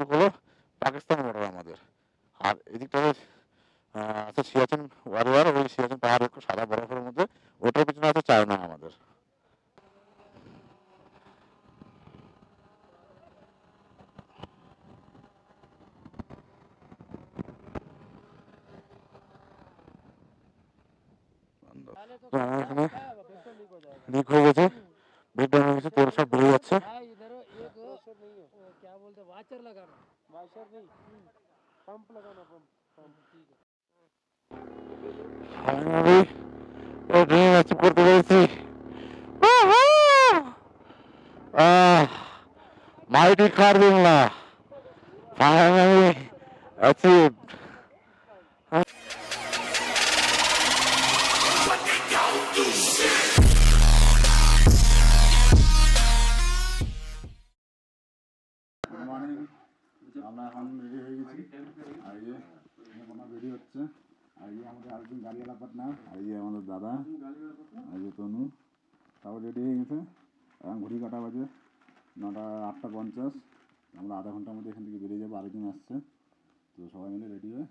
এদিক হলো পাকিস্তান বর্ডার আমাদের। আর এদিকটাতে আছে সিয়াচেন ওয়ারিয়ার, ওই সিয়াচেন পাহাড় একটু সাদা বরফের মধ্যে, ওটার পিছনে আছে চায়না আমাদের। এখানে লিক হয়ে গেছে, ব্রেকডাউন হয়ে গেছে, তেল সব বেরিয়ে যাচ্ছে। ফাইনালি ড্রিম অ্যাচিভ করতে পেরেছি। মাইটি কারবিংলা ফাইনালি অ্যাচিভড। আমরা এখন রেডি হয়ে গেছি, আর এই যে রেডি হচ্ছে, আর এই আমাদের আরেকজন গাড়িওয়ালা পার্টনার, আর এই আমাদের দাদা, আর এই তনু, তাও রেডি হয়ে গেছে। এখন ঘড়ি কাটা বাজে 8:50। আমরা আধা ঘন্টার মধ্যে এখান থেকে বেরিয়ে যাবো, আরেকজন আসছে, তো সবাই মিলে রেডি হয়ে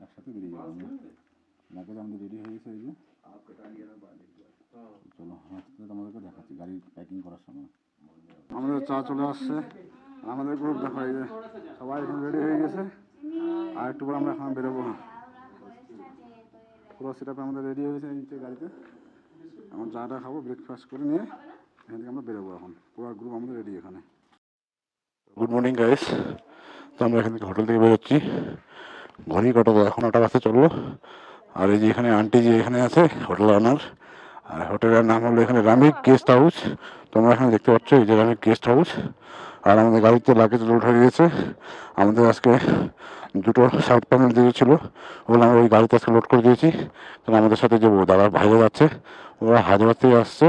একসাথে বেরিয়ে যাবো। আমরা নাকি আমাদের রেডি হয়ে গেছে। এই যে চলো আমাদেরকে দেখাচ্ছি গাড়ি প্যাকিং করার সময়। আমাদের চা চলে আসছে, আমাদের গ্রুপ দেখা, এই যে সবাই এখন রেডি হয়ে গেছে, আর একটু পর আমরা এখন বেরোবো। পুরো সেট আপ আমাদের রেডি হয়ে গেছে নিচে গাড়িতে। এখন চাটা খাবো, ব্রেকফাস্ট করে নিয়ে এখান থেকে আমরা বেরোবো। এখন পুরো গ্রুপ আমাদের রেডি এখানে। গুড মর্নিং গাইস, তো আমরা এখান থেকে হোটেল থেকে বেরোচ্ছি। ঘড়ি কাটাবো, এখন 8টা বাজতে চললো। আর এই যে এখানে আন্টি যে এখানে আছে হোটেল ওনার, আর হোটেলের নাম হলো এখানে রামিক গেস্ট হাউস। তোমরা এখানে দেখতে পাচ্ছ এই যে রামিক গেস্ট হাউস। আর আমাদের গাড়িতে লাগেজ লোড হয়ে গেছে। আমাদের আজকে দুটো সাউথ প্যানেল দিয়েছিলো, ওগুলো আমরা ওই গাড়িতে আজকে লোড করে দিয়েছি। কারণ আমাদের সাথে যে দাদার ভাইরা যাচ্ছে, ওরা হায়দ্রাবাদ থেকে আসছে,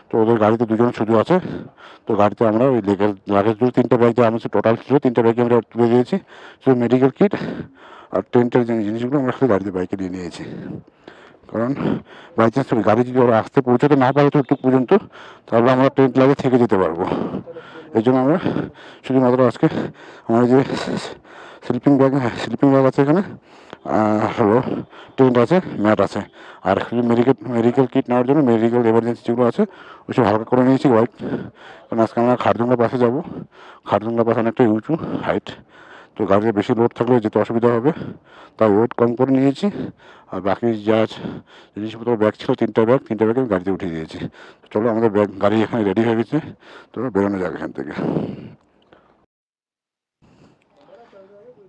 তো ওদের গাড়িতে দুজন শুধু আছে। তো গাড়িতে আমরা ওই লাগেজ 3টে ব্যাগ, যে আমাদের টোটাল ছিল 3টে ব্যাগে আমরা তুলে দিয়েছি। শুধু মেডিকেল কিট আর টেন্টের যে জিনিসগুলো আমরা শুধু গাড়িতে বাইকে নিয়ে নিয়েছি। কারণ বাই চান্স গাড়ি যদি ওরা আসতে পৌঁছাতে না পারে তো একটু পর্যন্ত, তাহলে আমরা টেন্ট লাগিয়ে থেকে যেতে পারবো। এই জন্য আমরা শুধুমাত্র আজকে আমার যে স্লিপিং ব্যাগ আছে এখানে, হলো টেন্ট আছে, ম্যাট আছে, আর শুধু মেডিকেল কিট নেওয়ার জন্য মেডিকেল এমার্জেন্সি যেগুলো আছে ওইসব হালকা করে নিয়েছি হোয়াইট। কারণ আজকে আমরা খারদুংলা পাশে যাবো। খারদুংলা পাশে অনেকটা উঁচু হাইট, তো গাড়িতে বেশি লোড থাকলে যেতে অসুবিধা হবে, তাই ওয়েট কম করে নিয়েছি। আর বাকি যা জিনিসপত্র ব্যাগ ছিল 3টে ব্যাগ আমি গাড়িতে উঠিয়ে দিয়েছি। চলো আমাদের গাড়ি এখানে রেডি হয়ে গেছে, তো বেরোনো যাবে এখান থেকে।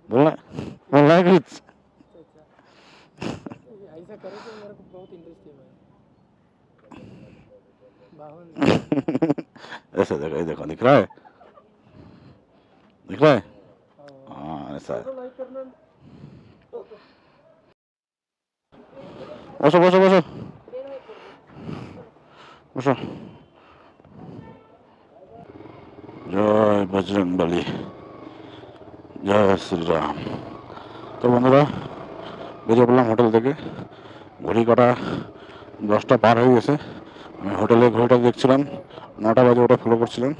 बोलना बोलना है कुछ। ऐसा करे तो मेरे को बहुत इंटरेस्टिंग है। ऐसा देखो, ये देखो, दिख रहा है, दिख रहा है, हाँ ऐसा है। बसो बसो बसो बसो। जय बजरंग बली, জয় শ্রীরাম। তো বন্ধুরা বেরিয়ে পড়লাম হোটেল থেকে। ঘড়ি কাটা 10টা পার হয়ে গেছে। আমি হোটেলে ঘড়িটা দেখছিলাম 9টা বাজে, ওটা ফলো করছিলাম,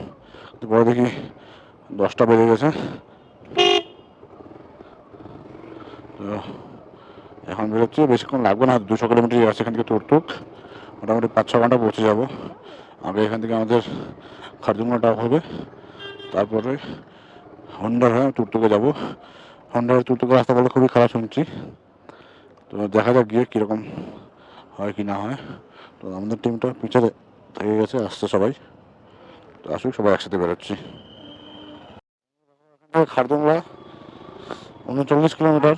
তো পরে দেখি 10টা বেজে গেছে। তো এখন বেরোচ্ছি, বেশিক্ষণ লাগবে না, 200 কিলোমিটার আছে এখান থেকে টুকটুক, মোটামুটি 5-6 ঘন্টা পৌঁছে যাব। আগে এখান থেকে আমাদের খারদুংলা টপ হবে, তারপরে হন্ডার হয়ে টুকটুকে যাবো। হন্ডার টুকটুকে রাস্তা বলে খুবই খারাপ শুনছি, তো দেখা যাক গিয়ে কীরকম হয় কি না হয়। তো আমাদের টিমটা পিছনে থেকে গেছে, আসছে সবাই, তো আসুক সবাই একসাথে বেরোচ্ছি। খারদুংলা 39 কিলোমিটার,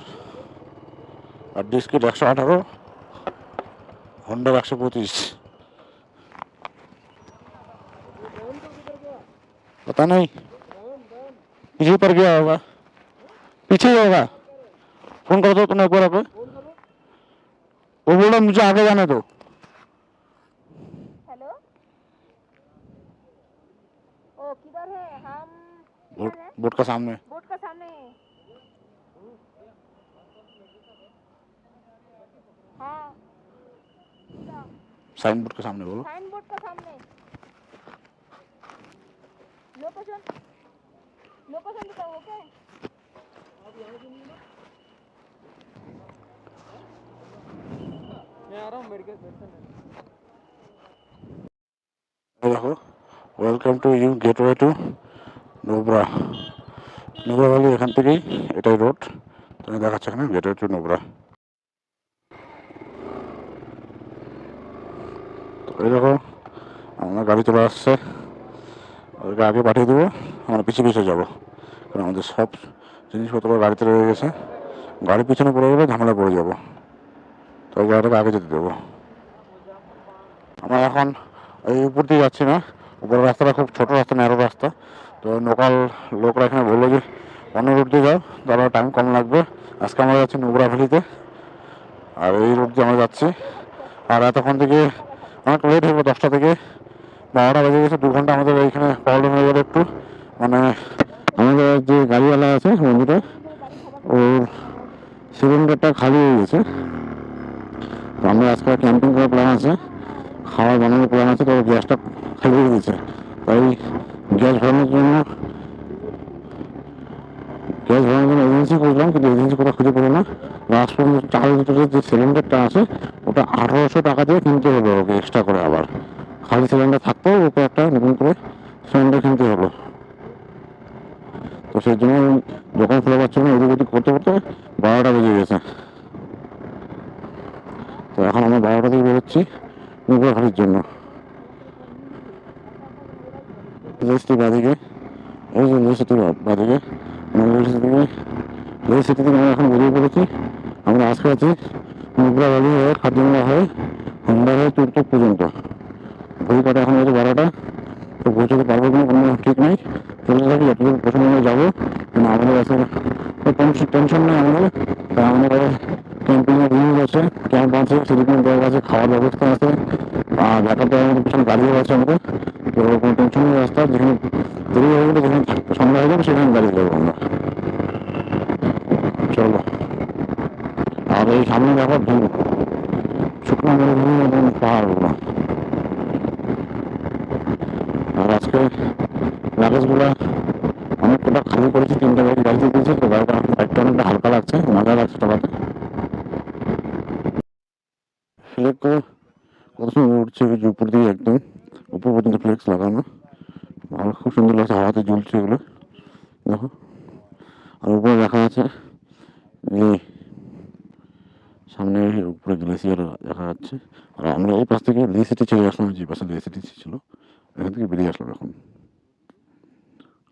আর ডিস্কিট 118, হন্ডার 125। पता नहीं पीछे पर गया होगा, पीछे ही होगा। फोन कर दो तुम एक बार, वो बोल रहा मुझे आगे जाने दो। हेलो, ओ किधर है? हम बोट का सामने, बोट का सामने है। हाँ, साइन बोर्ड के सामने बोलो, साइन बोर्ड का सामने। लोकेशन लोकेशन बताओ, ओके। এই দেখো, welcome to you gateway to Nubra. Nubra valley এখান থেকেই, এটাই রোড। তুমি দেখাচ্ছ এখানে গেটওয়ে টু নোবরা। তো এই দেখো, আমার গাড়ি চলে আসছে, ওদেরকে আগে পাঠিয়ে দেবো, আমরা পিছিয়ে পিছিয়ে যাবো, কারণ আমাদের সব জিনিসপত্র গাড়িতে রয়ে গেছে। গাড়ি পিছনে পড়ে গেলে ঝামেলা পড়ে যাবো, তো ওই গাড়িটাকে আগে যেতে দেবো। আমরা এখন এই উপর দিয়ে যাচ্ছি না, উপরের রাস্তাটা খুব ছোটো রাস্তা, ন্যারো রাস্তা। তো লোকাল লোকরা এখানে বললো যে অন্য রুট দিয়ে যাও, তাহলে টাইম কম লাগবে। আজকে আমরা যাচ্ছি নোবরা ভ্যালিতে, আর এই রুট দিয়ে আমরা যাচ্ছি। আর এতক্ষণ থেকে অনেক লেট হয়ে গেলো, 10টা থেকে 12টা বেজে গেছে। 2 ঘন্টা আমাদের এইখানে প্রবলেম হয়ে গেলো একটু, মানে আমাদের যে গাড়িওয়ালা আছে বন্ধুটা, ওর সিলিন্ডারটা খালি হয়ে গেছে। তো আমরা আজকে ক্যাম্পিং করার প্ল্যান আছে, খাবার বানানোর প্ল্যান আছে, তো গ্যাসটা খালি হয়ে গেছে। তাই গ্যাস ভরানোর জন্য এজেন্সি করলাম, কিন্তু এজেন্সি কোথাও খুঁজে পেলো না। লাস্ট পর্যন্ত 4 লিটারের যে সিলিন্ডারটা আছে ওটা 1800 টাকা দিয়ে কিনতে হলো ওকে, এক্সট্রা করে। আবার খালি সিলিন্ডার থাকতেও ওকে একটা নতুন করে সিলিন্ডার কিনতে হলো। তো সেই জন্য দোকান খোলা পাচ্ছিল না, এদিক ওদিক করতে করতে 12টা বেজে গেছে। তো এখন আমরা 12টা থেকে বেরোচ্ছি নোবরা ভ্যালির জন্য। লেসটি বাদিকে, এই যে লেসটি বাদিকে, লেসটি থেকে আমরা এখন বেরিয়ে পড়েছি। আমরা আজকে আছি নোবরা ভ্যালি হয়ে, খাদিমলা হয়ে, হোন্ডা হয়ে তুর্তুক পর্যন্ত। ঘড়ি কাটা এখন হয়েছে 12টা। তো পৌঁছতে পারবো কিনা কোনো ঠিক নেই, চলতে থাকি যতদূর পছন্দ আমরা যাবো। কিন্তু আমাদের কাছে টেনশন নেই আমাদের, কারণ আমাদের ক্যাম্পিংয়ের রুম আছে, ক্যাম্প আছে, স্লিপিং ব্যাগ আছে, খাওয়ার ব্যবস্থা আছে, আর ব্যাকআপ দেওয়ার মতো পিছনে গাড়িও আছে আমাদের। তো কোনো টেনশন নেই, রাস্তা যেখানে দেরি হয়ে গেলে, যেখানে সন্ধ্যা হয়ে যাবে সেখানে গাড়ি যাবো আমরা। চলো। আর এই সামনে দেখো ভিউ, শুকনো মরুভূমি এবং পাহাড়গুলো। আর আজকে লাগেজগুলো অনেকটা খালি করেছি, 3টা গাড়ি গাড়িতে দিয়েছি, তো বাইকটা অনেকটা হালকা লাগছে, মজা লাগছে চালাতে। ফ্লেক্স কত সুন্দর উঠছে উপর দিয়ে, একদম উপর পর্যন্ত ফ্লেক্স লাগানো, আর খুব সুন্দর লাগছে, হাওয়াতে ঝুলছে এগুলো দেখো। আর উপরে দেখা আছে এই সামনে উপরে গ্লেসিয়ার দেখা যাচ্ছে। আর আমরা এই পাশ থেকে লে সিটি ছেড়ে আসলাম, যে পাশে লে সিটি ছিল এখান থেকে বেরিয়ে আসলাম এখন।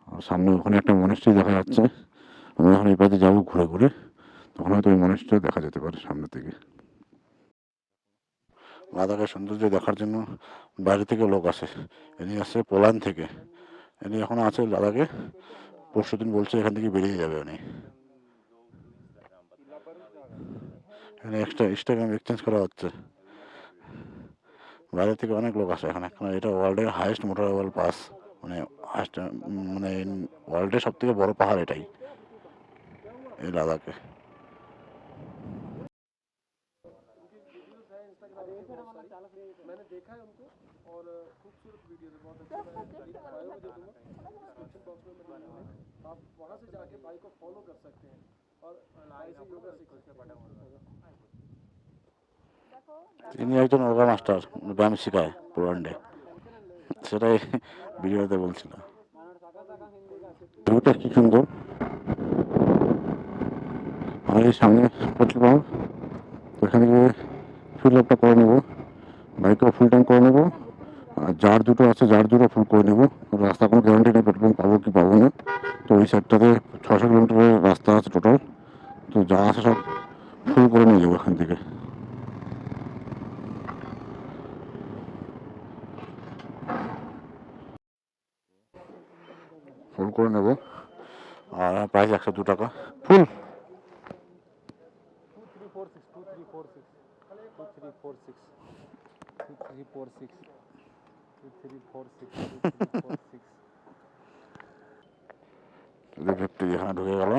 আর সামনে ওখানে একটা মনেস্ট্রি দেখা যাচ্ছে, আমরা এখন এই পাশে যাবো ঘুরে ঘুরে, তখন হয়তো ওই মনেস্ট্রি দেখা যেতে পারে সামনে থেকে। লাদাখের সৌন্দর্য দেখার জন্য বাইরে থেকে লোক আসে, এনি আসছে পোল্যান্ড থেকে, এনি এখন আছে লাদাখে। পরশুদিন বলছে এখান থেকে বেরিয়ে যাবে উনি। এখানে এক্সট্রা ইনস্টাগ্রাম এক্সচেঞ্জ করা হচ্ছে, বাইরে থেকে অনেক লোক আসে এখানে। এটা ওয়ার্ল্ডের হাইয়েস্ট মোটরেবল পাস, মানে হাইয়েস্ট, মানে ওয়ার্ল্ডের সব থেকে বড় পাহাড় এটাই, এই লাদাখে। मैंने देखा है उनको और खूबसूरत वीडियो है, बहुत अच्छा। मैं बायो में दे दूंगा, डिस्क्रिप्शन बॉक्स में मैंने लिंक है, आप वहां से जाके भाई को फॉलो कर सकते हैं और भाई से योगा सीख सकते हैं। তিনি একজন যোগা মাস্টার, ব্যায়াম শেখায় পোল্যান্ডে, সেটাই ভিডিওতে বলছিল। ভিউটা কি সুন্দর। আর এই সামনে পেট্রোল পাম্প, ওখানে গিয়ে ফুল আপটা করে নেবো, বাইকেও ফুল ট্যাঙ্ক করে নেবো। আর যার দুটো আছে যার দুটো ফুল করে নেবো। রাস্তা কোনো গ্যারান্টি নেই পেট্রোল পাম্প পাবো কি পাবো না। তো ওই সাইডটাতে 600 কিলোমিটারের রাস্তা আছে টোটাল, তো যা আছে সব ফুল করে নিয়ে যাবো এখান থেকে। ফুল করে নেবো, আর প্রাইস 102 টাকা ফুল। 2346 এখানে ঢুকে গেল,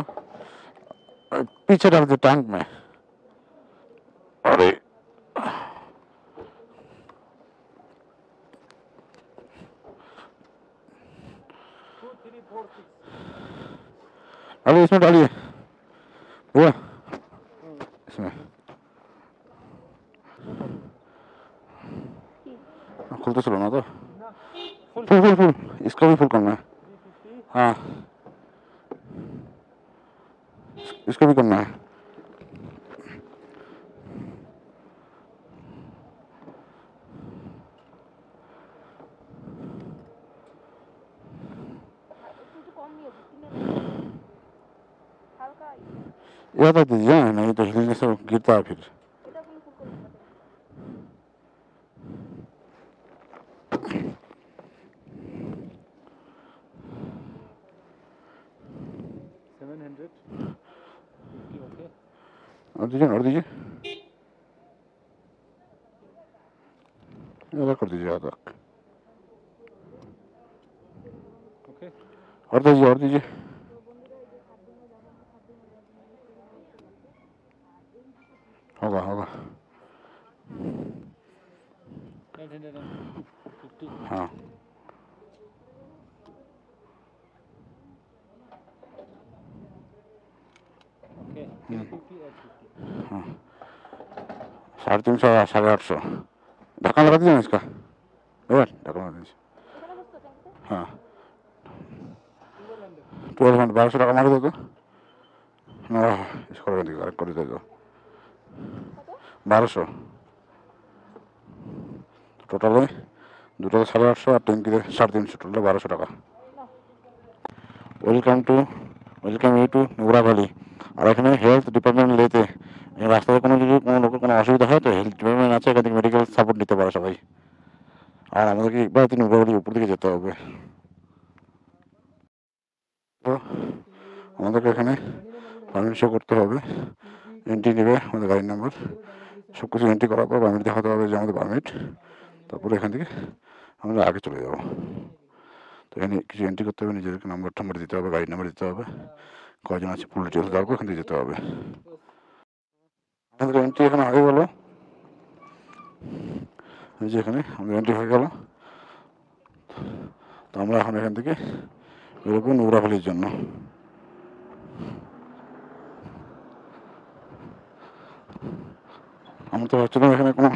পিছে ডাল দিয়ে ট্যাঙ্ক মে। আরে अरे इसमें डालिए हुआ इसमें। खुलते ना तो फुल फुल फुल इसका भी फुल करना है। हाँ इसको भी करना है। একটু কম নিয়ে কিনে হালকা यह तो दीजिए नहीं तो हिलने से गिरता है फिर। এটা কোনো ফুল করে দিতে 750 ओके और दीजिए ज़्यादा कर दीजिए ज़्यादा ओके और दीजिए होगा होगा 850 हाँ ओके 350 और 50 हाँ 350 850 ढक्कन लगा दीजिए ना इसका ढक्कन लगा दीजिए। এখানে বসতো ট্যাঙ্কিতে हाँ 1200 1200 টাকা मार दो तो ना इसको लगा दीजिए कर दे दो 1200 টোটালে দুটো 850 আর ট্যাঙ্কিতে 350 টোটালে 1200 টাকা। Welcome you to Nubra valley. আর এখানে হেলথ ডিপার্টমেন্ট লেতে রাস্তায় কোনো যদি কোনো লোকের কোনো অসুবিধা হয় তো হেলথ ডিপার্টমেন্ট আছে, এখান থেকে মেডিকেল সাপোর্ট নিতে পারে সবাই। আর আমাদেরকে একবার নুরা ভ্যালি উপর দিকে যেতে হবে। তো আমাদেরকে এখানে পারমিট শো করতে হবে, এন্ট্রি নেবে আমাদের গাড়ির নাম্বার, সব কিছু এন্ট্রি করার পর পারমিট দেখাতে হবে যে আমাদের পারমিট, তারপরে এখান থেকে আমরা আগে চলে যাব। তো এখানে কিছু এন্ট্রি করতে হবে, নিজেদেরকে নাম্বার টাম্বার দিতে হবে, গাড়ির নাম্বার দিতে হবে, কয়জন আছে ফুল ডিটেলস দেওয়ার পর এখান থেকে যেতে হবে। আমাদের এন্ট্রি এখানে হয়ে গেল, এই যে এখানে আমাদের এন্ট্রি হয়ে গেল। তো আমরা এখন এখান থেকে বেরোবো নুরা ভ্যালির জন্য। আমি তো ভাবছিলাম এখানে কোনো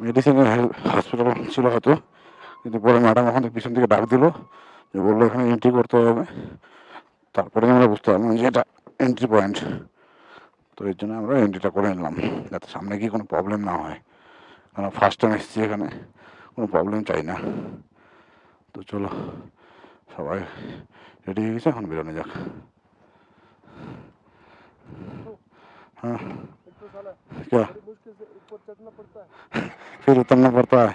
মেডিসিনের হসপিটাল ছিল হয়তো, কিন্তু পরে ম্যাডাম ওখান থেকে পিছন থেকে ডাক দিল যে বললো এখানে এন্ট্রি করতে হবে। তারপরে আমরা বুঝতে পারলাম যে এটা এন্ট্রি পয়েন্ট। তো এর জন্য আমরা এন্ট্রিটা করে নিলাম যাতে সামনে গিয়ে কোনো প্রবলেম না হয়, কারণ ফার্স্ট টাইম এসেছি এখানে, কোনো প্রবলেম চাই না। তো চলো সবাই রেডি হয়ে গেছে, এখন বেরোনো যাক। हाँ क्या मुश्किल से ऊपर चढ़ना पड़ता है, फिर उतरना पड़ता है।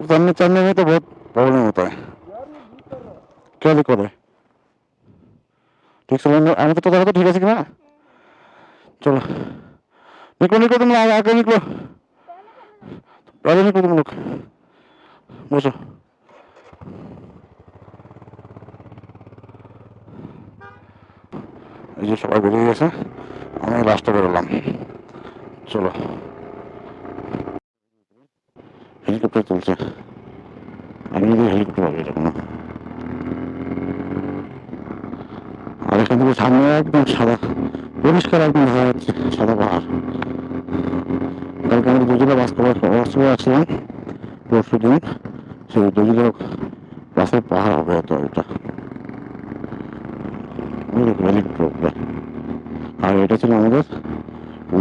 उतरने चढ़ने में तो बहुत प्रॉब्लम होता है। यार ये लीक कर रहा है। क्या दिक्कत है? ठीक से आने तो देखो तो ठीक है सीखना। चलो निकलो निकलो तुम आगे निकलो, आगे निकलो तुम लोग, बसो। এই যে সবাই বেরিয়ে গেছে, আমি লাস্টে বেরোলাম। চলো হেলিকপ্টার চলছে, আমি যদি হেলিকপ্টার পাবো এটা কোনো। আর এখান থেকে সামনে একদম সাদা পরিষ্কার একদম দেখা যাচ্ছে সাদা পাহাড়। কালকে আমরা দুজনে বাস করে আসলাম পরশু দিন, সেই দুজনের বাসের পাহাড় হবে এত এটা হেলিকপ্টার। আর এটা ছিল আমাদের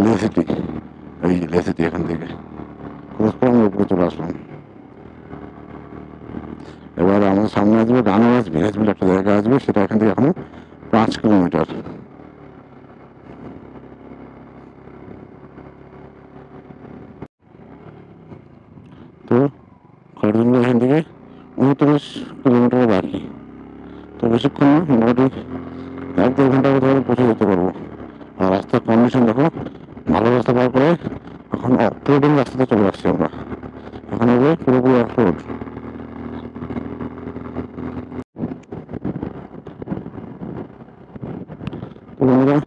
লে সিটি, এই লে সিটি এখান থেকে ক্রস করে আমরা উপরে চলে আসলাম। এবার আমাদের সামনে আসবে গানারাস ভিলেজ বলে একটা জায়গা আসবে, সেটা এখান থেকে এখন 5 কিলোমিটার। তো খড়দুঙ্গা এখান থেকে 29 কিলোমিটার বাকি, তো বেশিক্ষণ না, মোটামুটি 1-1.5 ঘন্টার মধ্যে পৌঁছে যেতে পারবো। আর রাস্তার কন্ডিশন দেখো, ভালো রাস্তা পার করে এখন অফরোডিং রাস্তাতে চলে আসছি আমরা, এখন হবে পুরোপুরি অফরোড। বন্ধুরা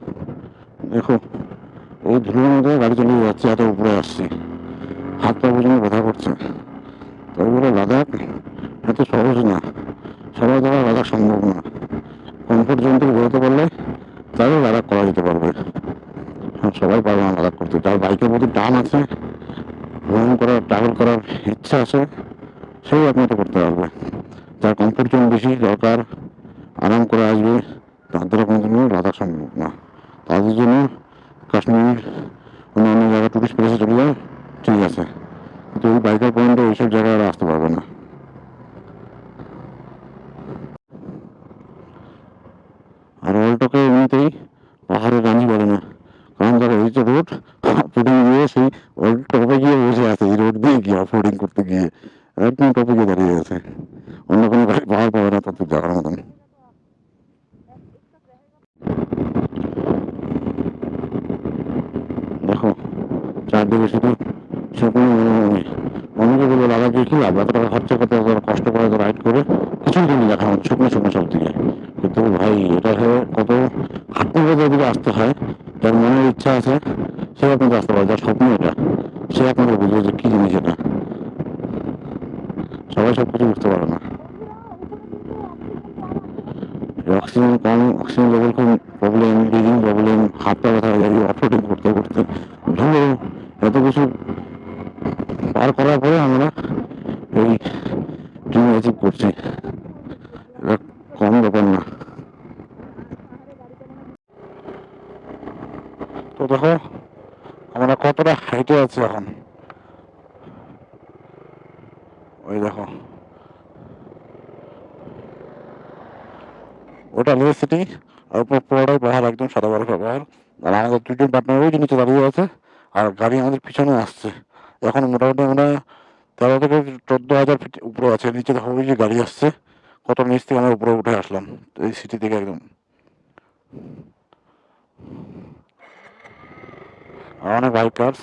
দেখো, এই ধুলোর মধ্যে গাড়ি চালিয়ে যাচ্ছে, এত উপরে আসছি, হাত পা পর্যন্ত ব্যথা করছে। তবে বলে লাদাখ এত সহজ না, সবার দ্বারা লাদাখ সম্ভব না। কমফোর্ট জোন থেকে বেরোতে পারলে তাহলে লাদাখ করা যেতে পারবে, সবাই পারবে না লাদাখ করতে। যার বাইকের প্রতি টান আছে ভ্রমণ করার ট্রাভেল করার ইচ্ছা আছে সেই একমাত্র করতে পারবে। যার কমফোর্ট জোন বেশি দরকার, আরাম করে আসবে, তাদের কোনোদিনও লাদাখ সম্ভব না। তাদের জন্য কাশ্মীর অন্য জায়গায় টুরিস্ট প্লেসে চলে যায়, ঠিক আছে, কিন্তু ওই বাইকার পয়েন্টে ওইসব জায়গায় আর আসতে পারবে না। আর ওল্টোকে এমনিতেই পাহাড়ে রানি বলে না, কারণ ধরো এই যে রোড অফরোডিং গিয়ে সেই ওল্ড টপে গিয়ে বসে আছে, এই রোড দিয়ে গিয়ে অফরোডিং করতে গিয়ে একদম টপে গিয়ে দাঁড়িয়ে আছে। অন্য কোনো গাড়ি পাহাড় পাবে না তাদের যাওয়ার মতন। দেখো চারদিকে শুধু শুকনো মরুভূমি। অনেকে বলবো লাদাখ গিয়ে কি লাভ, এত টাকা খরচা করতে, এত কষ্ট করে, এত রাইড করে কিছুই তুমি দেখা হয় শুকনো শুকনো সব দিকে। কিন্তু ভাই এটা হয়ে কত খাটনি করে এদিকে আসতে হয়। যার মনের ইচ্ছা আছে সে আপনাকে আসতে পারে, যার স্বপ্ন এটা সে আপনাকে বুঝবে যে কি জিনিস এটা। সবাই সব কিছু বুঝতে পারে না। অক্সিজেন কম, অক্সিজেন লেভেল খুব প্রবলেম, ব্রিদিং প্রবলেম, হাত পা ব্যথা হয়ে যায় অফরোডিং করতে করতে। ধরো এত কিছু পার করার পরে আমরা এই ড্রিম অ্যাচিভ করছি, এটা কম ব্যাপার না। তো দেখো আমরা কতটা হাইটে আছি এখন, ওই দেখো ওটা লে সিটি, আর উপর পুরোটাই পাহাড়, একদম সাদা বরফ পাহাড়। আর আমাদের দুজন পার্টনার ওই যে নিচে দাঁড়িয়ে আছে, আর গাড়ি আমাদের পিছনে আসছে। এখন মোটামুটি আমরা 13 থেকে 14 হাজার ফিট উপরে আছে। নিচে দেখো ওই যে গাড়ি আসছে, কত নিচ থেকে আমরা উপরে উঠে আসলাম এই সিটি থেকে একদম। আর অনেক বাইকার্স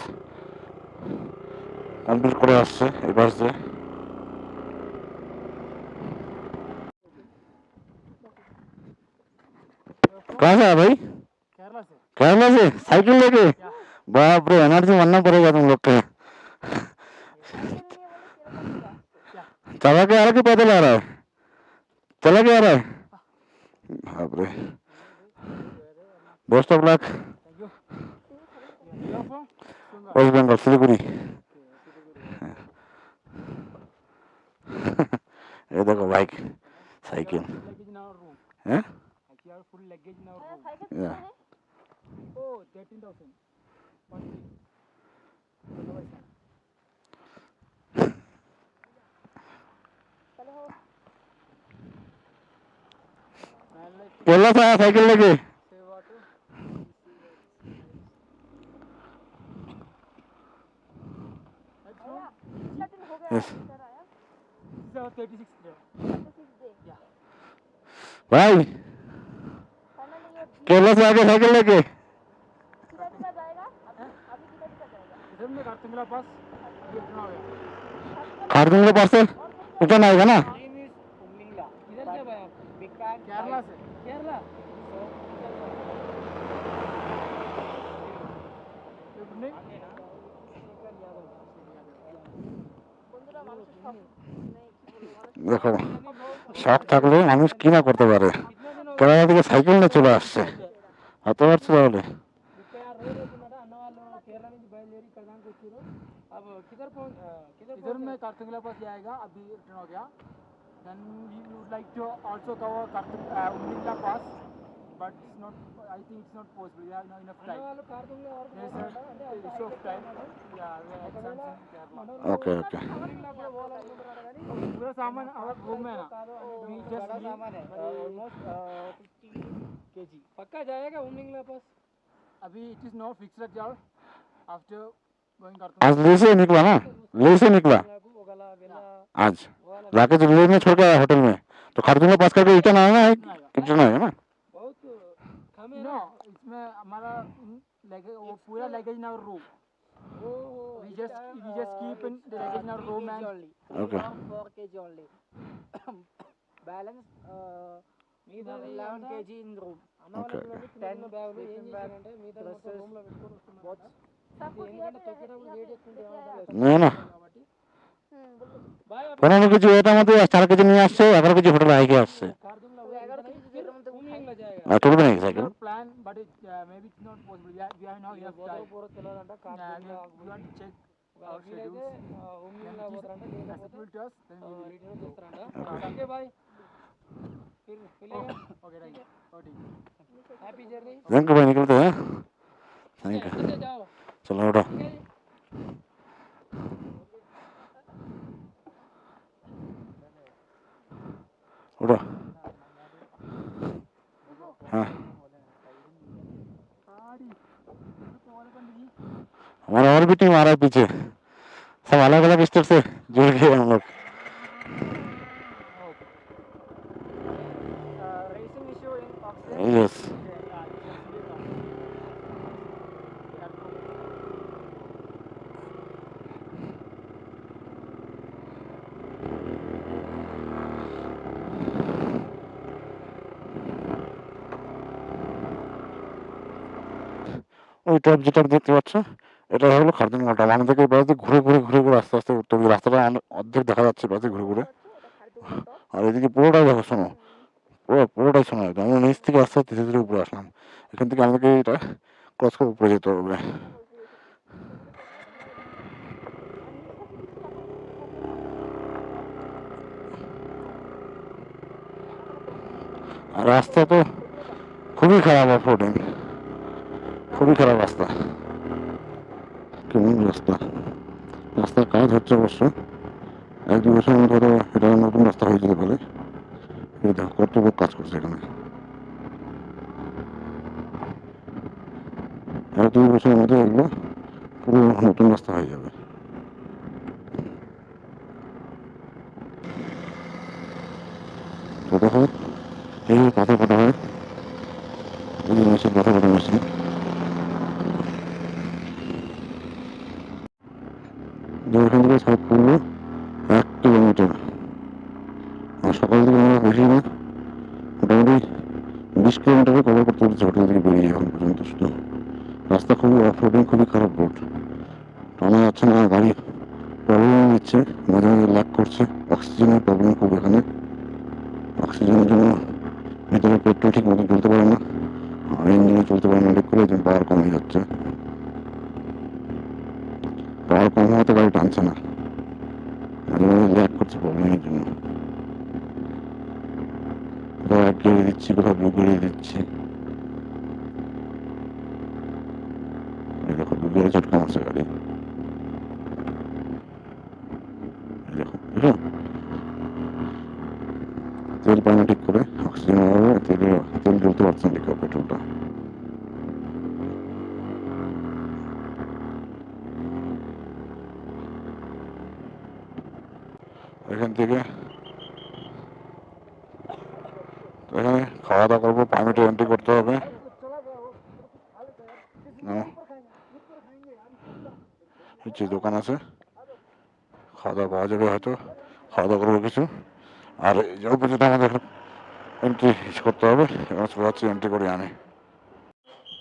কমপ্লিট করে আসছে এই পাশ দিয়ে। कहाँ से आया भाई? केरला से। केरला से साइकिल लेके? या बाप रे, एनर्जी मानना पड़ेगा तुम लोग का। क्या चला के आ रहा है कि पैदल आ रहा है? चला के आ रहा है? बाप रे, best of luck. Thank you. You are from West Bengal, Siliguri. ये देखो bike, cycle luggage in our room. है। Actually, our full luggage in our room. या Oh, 13,000. 1 week. Otherwise, no. Man, like, Kerala से आया साइकिल लेके? say what? That's from yes this is our 36th day. Yeah. भाई, केरला से आके cycle लेके? इधर में कार्तिंगला पास ये इतना हो गया। खारदुंग के पास से रिटर्न आएगा ना? Name is Umlingla. किधर से भाई आप? बिग बैग केरला से। केरला দেখো শখ থাকলে মানুষ কি না করতে পারে। কেরালা থেকে সাইকেল নিয়ে চলে আসছে, হতে পারছে তাহলে। अब किधर पहुंच इधर में कार्तिंगला पास जाएगा अभी रिटर्न हो गया then we would like to also cover Umlingla pass but it's not I think it's not possible we have not enough time there's a issue of time yeah we are exams in Kerala okay okay पूरा सामान our room में ना we just almost 50 kg पक्का जाएगा उमलिंगला पास अभी it is not fixed at all after going आज ले से निकला ना, ले से निकला आज, जाके जो ले में छोड़ के आया होटल में, तो खारदुंग के पास करके रिटर्न आना है, रिटर्न आएगा ना? बहुत कम है ना इसमें हमारा लगेज वो पूरा luggage in our room we just keep in the luggage in our room and okay 4 kg only. Balance 11 kg in room. Okay 10 sleeping bag, dresses, watch. না পনেরো কেজি এটার মধ্যে 4 কেজি নিয়ে আসছে, 11 কেজি হোটেলে আইকে আসছে। আর চলবে নাকি cycle? plan but it maybe it's not possible we have now enough time we want to check వీలైతే ఉమ్మిలా పోతారంట లేకపోతే రిటర్న్ చేస్తారంట okay bye okay right happy journey bank भाई निकलते हैं थैंक यू चले जाओ चलो बेटा उठो हाँ हमारा और भी टीम आ रहा है पीछे सब अलग अलग स्टेट से जुड़ गए हम लोग racing issue in oxygen yes ওইটা যেটা দেখতে পাচ্ছ এটা হলো খারদিন ঘাটা আমাদেরকে বাড়িতে ঘুরে ঘুরে ঘুরে ঘুরে আস্তে আস্তে উঠতে হবে রাস্তাটা অর্ধেক দেখা যাচ্ছে বাড়িতে ঘুরে ঘুরে আর এদিকে পুরোটাই দেখো শোনো পুরোটাই শোনা যাবে আমরা নিচ থেকে আস্তে আস্তে ধীরে ধীরে উপরে আসলাম এখান থেকে আমাদেরকে এটা ক্রস করে উপরে যেতে হবে আর রাস্তা তো খুবই খারাপ অফরোডিং খুবই খারাপ রাস্তা কেমন রাস্তা রাস্তার কাজ হচ্ছে অবশ্য এক দু বছরের মধ্যে হয়তো এটা নতুন রাস্তা হয়ে যেতে পারে দেখো কত কাজ করছে এখানে এক দুই বছরের মধ্যে এগুলো পুরো নতুন রাস্তা হয়ে যাবে তো দেখো এই পাথর কাটা হয় এই মেশিন পাথর কাটা মেশিন এখান থেকে সাউথ পড়লো 1 কিলোমিটার আর সকাল থেকে আমরা বেশি না মোটামুটি 20 কিলোমিটারে কভার করতে পেরেছি হোটেল থেকে বেরিয়ে এখন পর্যন্ত শুধু রাস্তা খুবই অফরোডিং খুবই খারাপ রোড টানা যাচ্ছে না গাড়ি প্রবলেম দিচ্ছে মাঝে মাঝে ল্যাক করছে অক্সিজেনের প্রবলেম খুব এখানে অক্সিজেনের জন্য ভিতরে পেট্রোল ঠিক মতো চলতে পারে না আর ইঞ্জিনে চলতে পারে না লিক করে পাওয়ার কমে যাচ্ছে পাওয়ার কম হওয়াতে গাড়ি টানছে না মাঝে মাঝে ল্যাক করছে প্রবলেমের জন্য কোথাও এক গিয়ে দিচ্ছি কোথাও ব্লু গিয়ে দিচ্ছি দেখো দু গিয়ে ঝটকা মারছে গাড়ি দেখো বুঝলো তেল পায় না ঠিক করে অক্সিজেন অভাবে তেল জ্বলতে পারছে না ঠিক করে পেট্রোলটা এখান থেকে এখানে খাওয়া দাওয়া করবো পারমিটে এন্ট্রি করতে হবে দোকান আছে খাওয়া দাওয়া পাওয়া যাবে হয়তো খাওয়া দাওয়া করবো কিছু আর যাও পর্যন্ত আমাদের এন্ট্রি করতে হবে এবার চলে যাচ্ছি এন্ট্রি করি আমি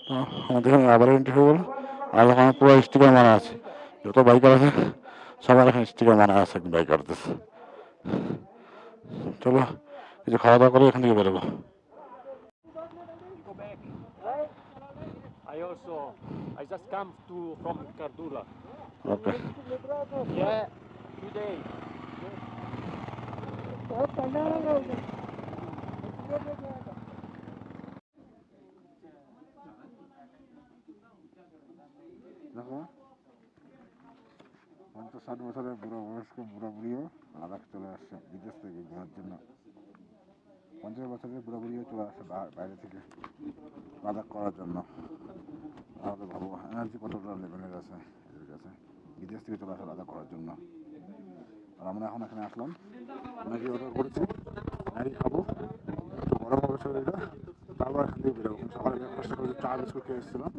তো আমাদের এখানে আবার এন্ট্রি হয়ে গেল আর ওখানে পুরো স্টিকার মারা আছে যত বাইকার আছে সবার এখানে স্টিকার মারা আছে বাইকারদের চলো কিছু খাওয়া দাওয়া করে এখান থেকে বেরোবো I just come from Cardula. Okay Yeah, today. দেখো 50-60 বছরের বুড়ো বয়স্ক বুড়া বুড়িও লাদাখ চলে আসছে বিদেশ থেকে ঘোরার জন্য 50 বছরের বুড়া বুড়িও চলে আসছে বাইরে থেকে লাদাখ করার জন্য তাহলে ভাবো এনার্জি কতটা লেভেলের আছে এদের কাছে বিদেশ থেকে চলে আসে লাদাখ করার জন্য আর আমরা এখন এখানে আসলাম ম্যাগি অর্ডার করেছি ম্যাগি খাবো একটু গরম হবে শরীরটা তারপর এখান থেকে বেরোবো সকালে ব্রেকফাস্ট করে চা বিস্কুট খেয়ে এসেছিলাম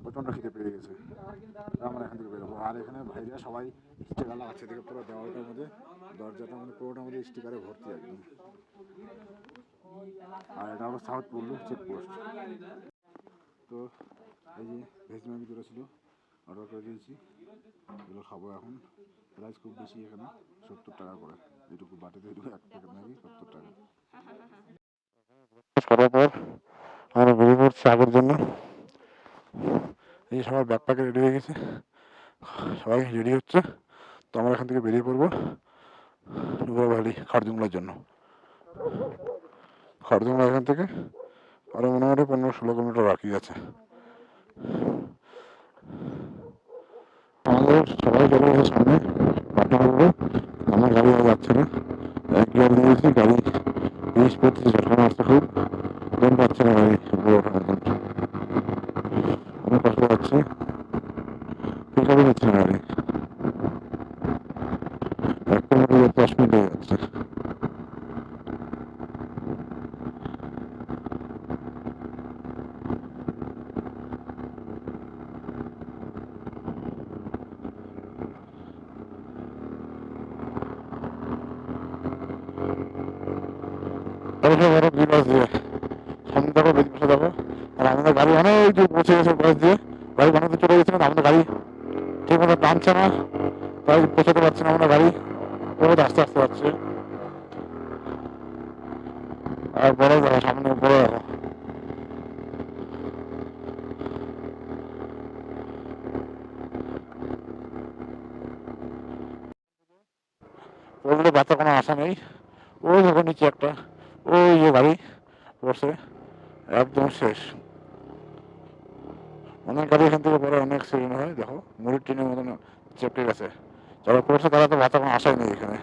প্রচণ্ড খিদে পেয়ে গেছে আমরা এখান থেকে বেরোবো আর এখানে ভাইরা সবাই স্টিকার লাগাচ্ছে দেখে পুরো দেওয়ালটার মধ্যে দরজাটার মধ্যে পুরোটার মধ্যে স্টিকারে ভর্তি একদম আর এটা হলো সাউথ পল্লু চেকপোস্ট তো এই যে ভেজ ম্যাগি যেটা ছিল অর্ডার করে দিয়েছি এগুলো খাবো এখন প্রাইস খুব বেশি এখানে 70 টাকা করে এইটুকু বাটিতে এইটুকু এক প্যাকেট ম্যাগি 70 টাকা করার পর আমরা বেরিয়ে পড়ছি আগের জন্য এই সবার ব্যাকপ্যাকে রেডি হয়ে গেছে সবাই রেডি হচ্ছে, তো আমরা এখান থেকে বেরিয়ে পড়বো নুরা ভ্যালি খারদুংলার জন্য। খারদুংলা এখান থেকে আরও মোটামুটি 15-16 কিলোমিটার বাকি আছে। আমাদের সবাই চলে গেছে সামনে পাটনা করবো, আমার গাড়ি আর যাচ্ছে না, এক গিয়ার দিয়েছি, গাড়ি জিনিস পড়তেছে, ঝটকা মারছে খুব, দম পাচ্ছে না গাড়ি উপরে ওঠার মতন, অনেক কষ্ট পাচ্ছি, পিক আপে নিচ্ছে না গাড়ি, 1 কিলোমিটার 10 মিনিট হয়ে যাচ্ছে। বড় দুই বাস দিয়ে সামনে দেখো, বেশি বসে দেখো, আর আমাদের গাড়ি অনেক দূর পৌঁছে গেছে বাস দিয়ে, গাড়ি বানাতে চলে গেছে, কিন্তু আমাদের গাড়ি ঠিক মতো টানছে না, তাই পৌঁছাতে পারছে না আমরা, গাড়ি বহুত আস্তে আস্তে যাচ্ছে। আর বড় দেখো সামনে, বড় দেখো, ওগুলো বাচ্চা কোনো আশা নেই। ওই দেখো নিচে একটা, ওই যে গাড়ি পড়ছে, একদম শেষ। অনেক গাড়ি এখান থেকে পরে অনেক অ্যাক্সিডেন্ট হয়, দেখো মুড়ির টিনের মতন চেপটে গেছে, যারা পড়ছে তারা তো বাচ্চা কোনো আশাই নেই এখানে।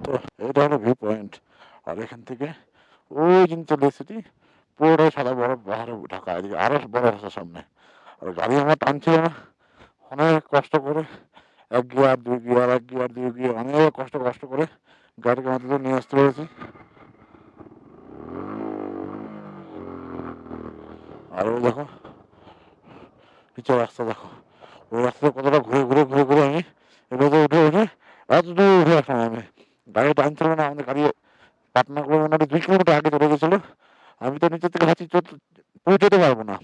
তো এটা হলো ভিউ পয়েন্ট, আর এখান থেকে ওই কিন্তু সিটি পুরোটাই সাদা বরফ পাহাড়ে ঢাকা, এদিকে আরো বরফ আছে সামনে, আর গাড়ি আমার টানছিল না, অনেক কষ্ট করে 1 গিয়ার 2 গিয়ার 1 গিয়ার 2 গিয়ার অনেক কষ্ট করে গাড়িকে আমাদের নিয়ে আসতে পেরেছি। আর ওই দেখো নিচের রাস্তা দেখো, ওই রাস্তাটা কতটা ঘুরে আমি এভাবে উঠে এত দূর উঠে আসলাম আমি, গাড়ি টানছিল না, আমাদের গাড়ি পাটনা করে মোটামুটি 2 কিলোমিটার আগে চলে গেছিলো। আমি তো নিচের থেকে ভাবছি পৌঁছতে পারবো না,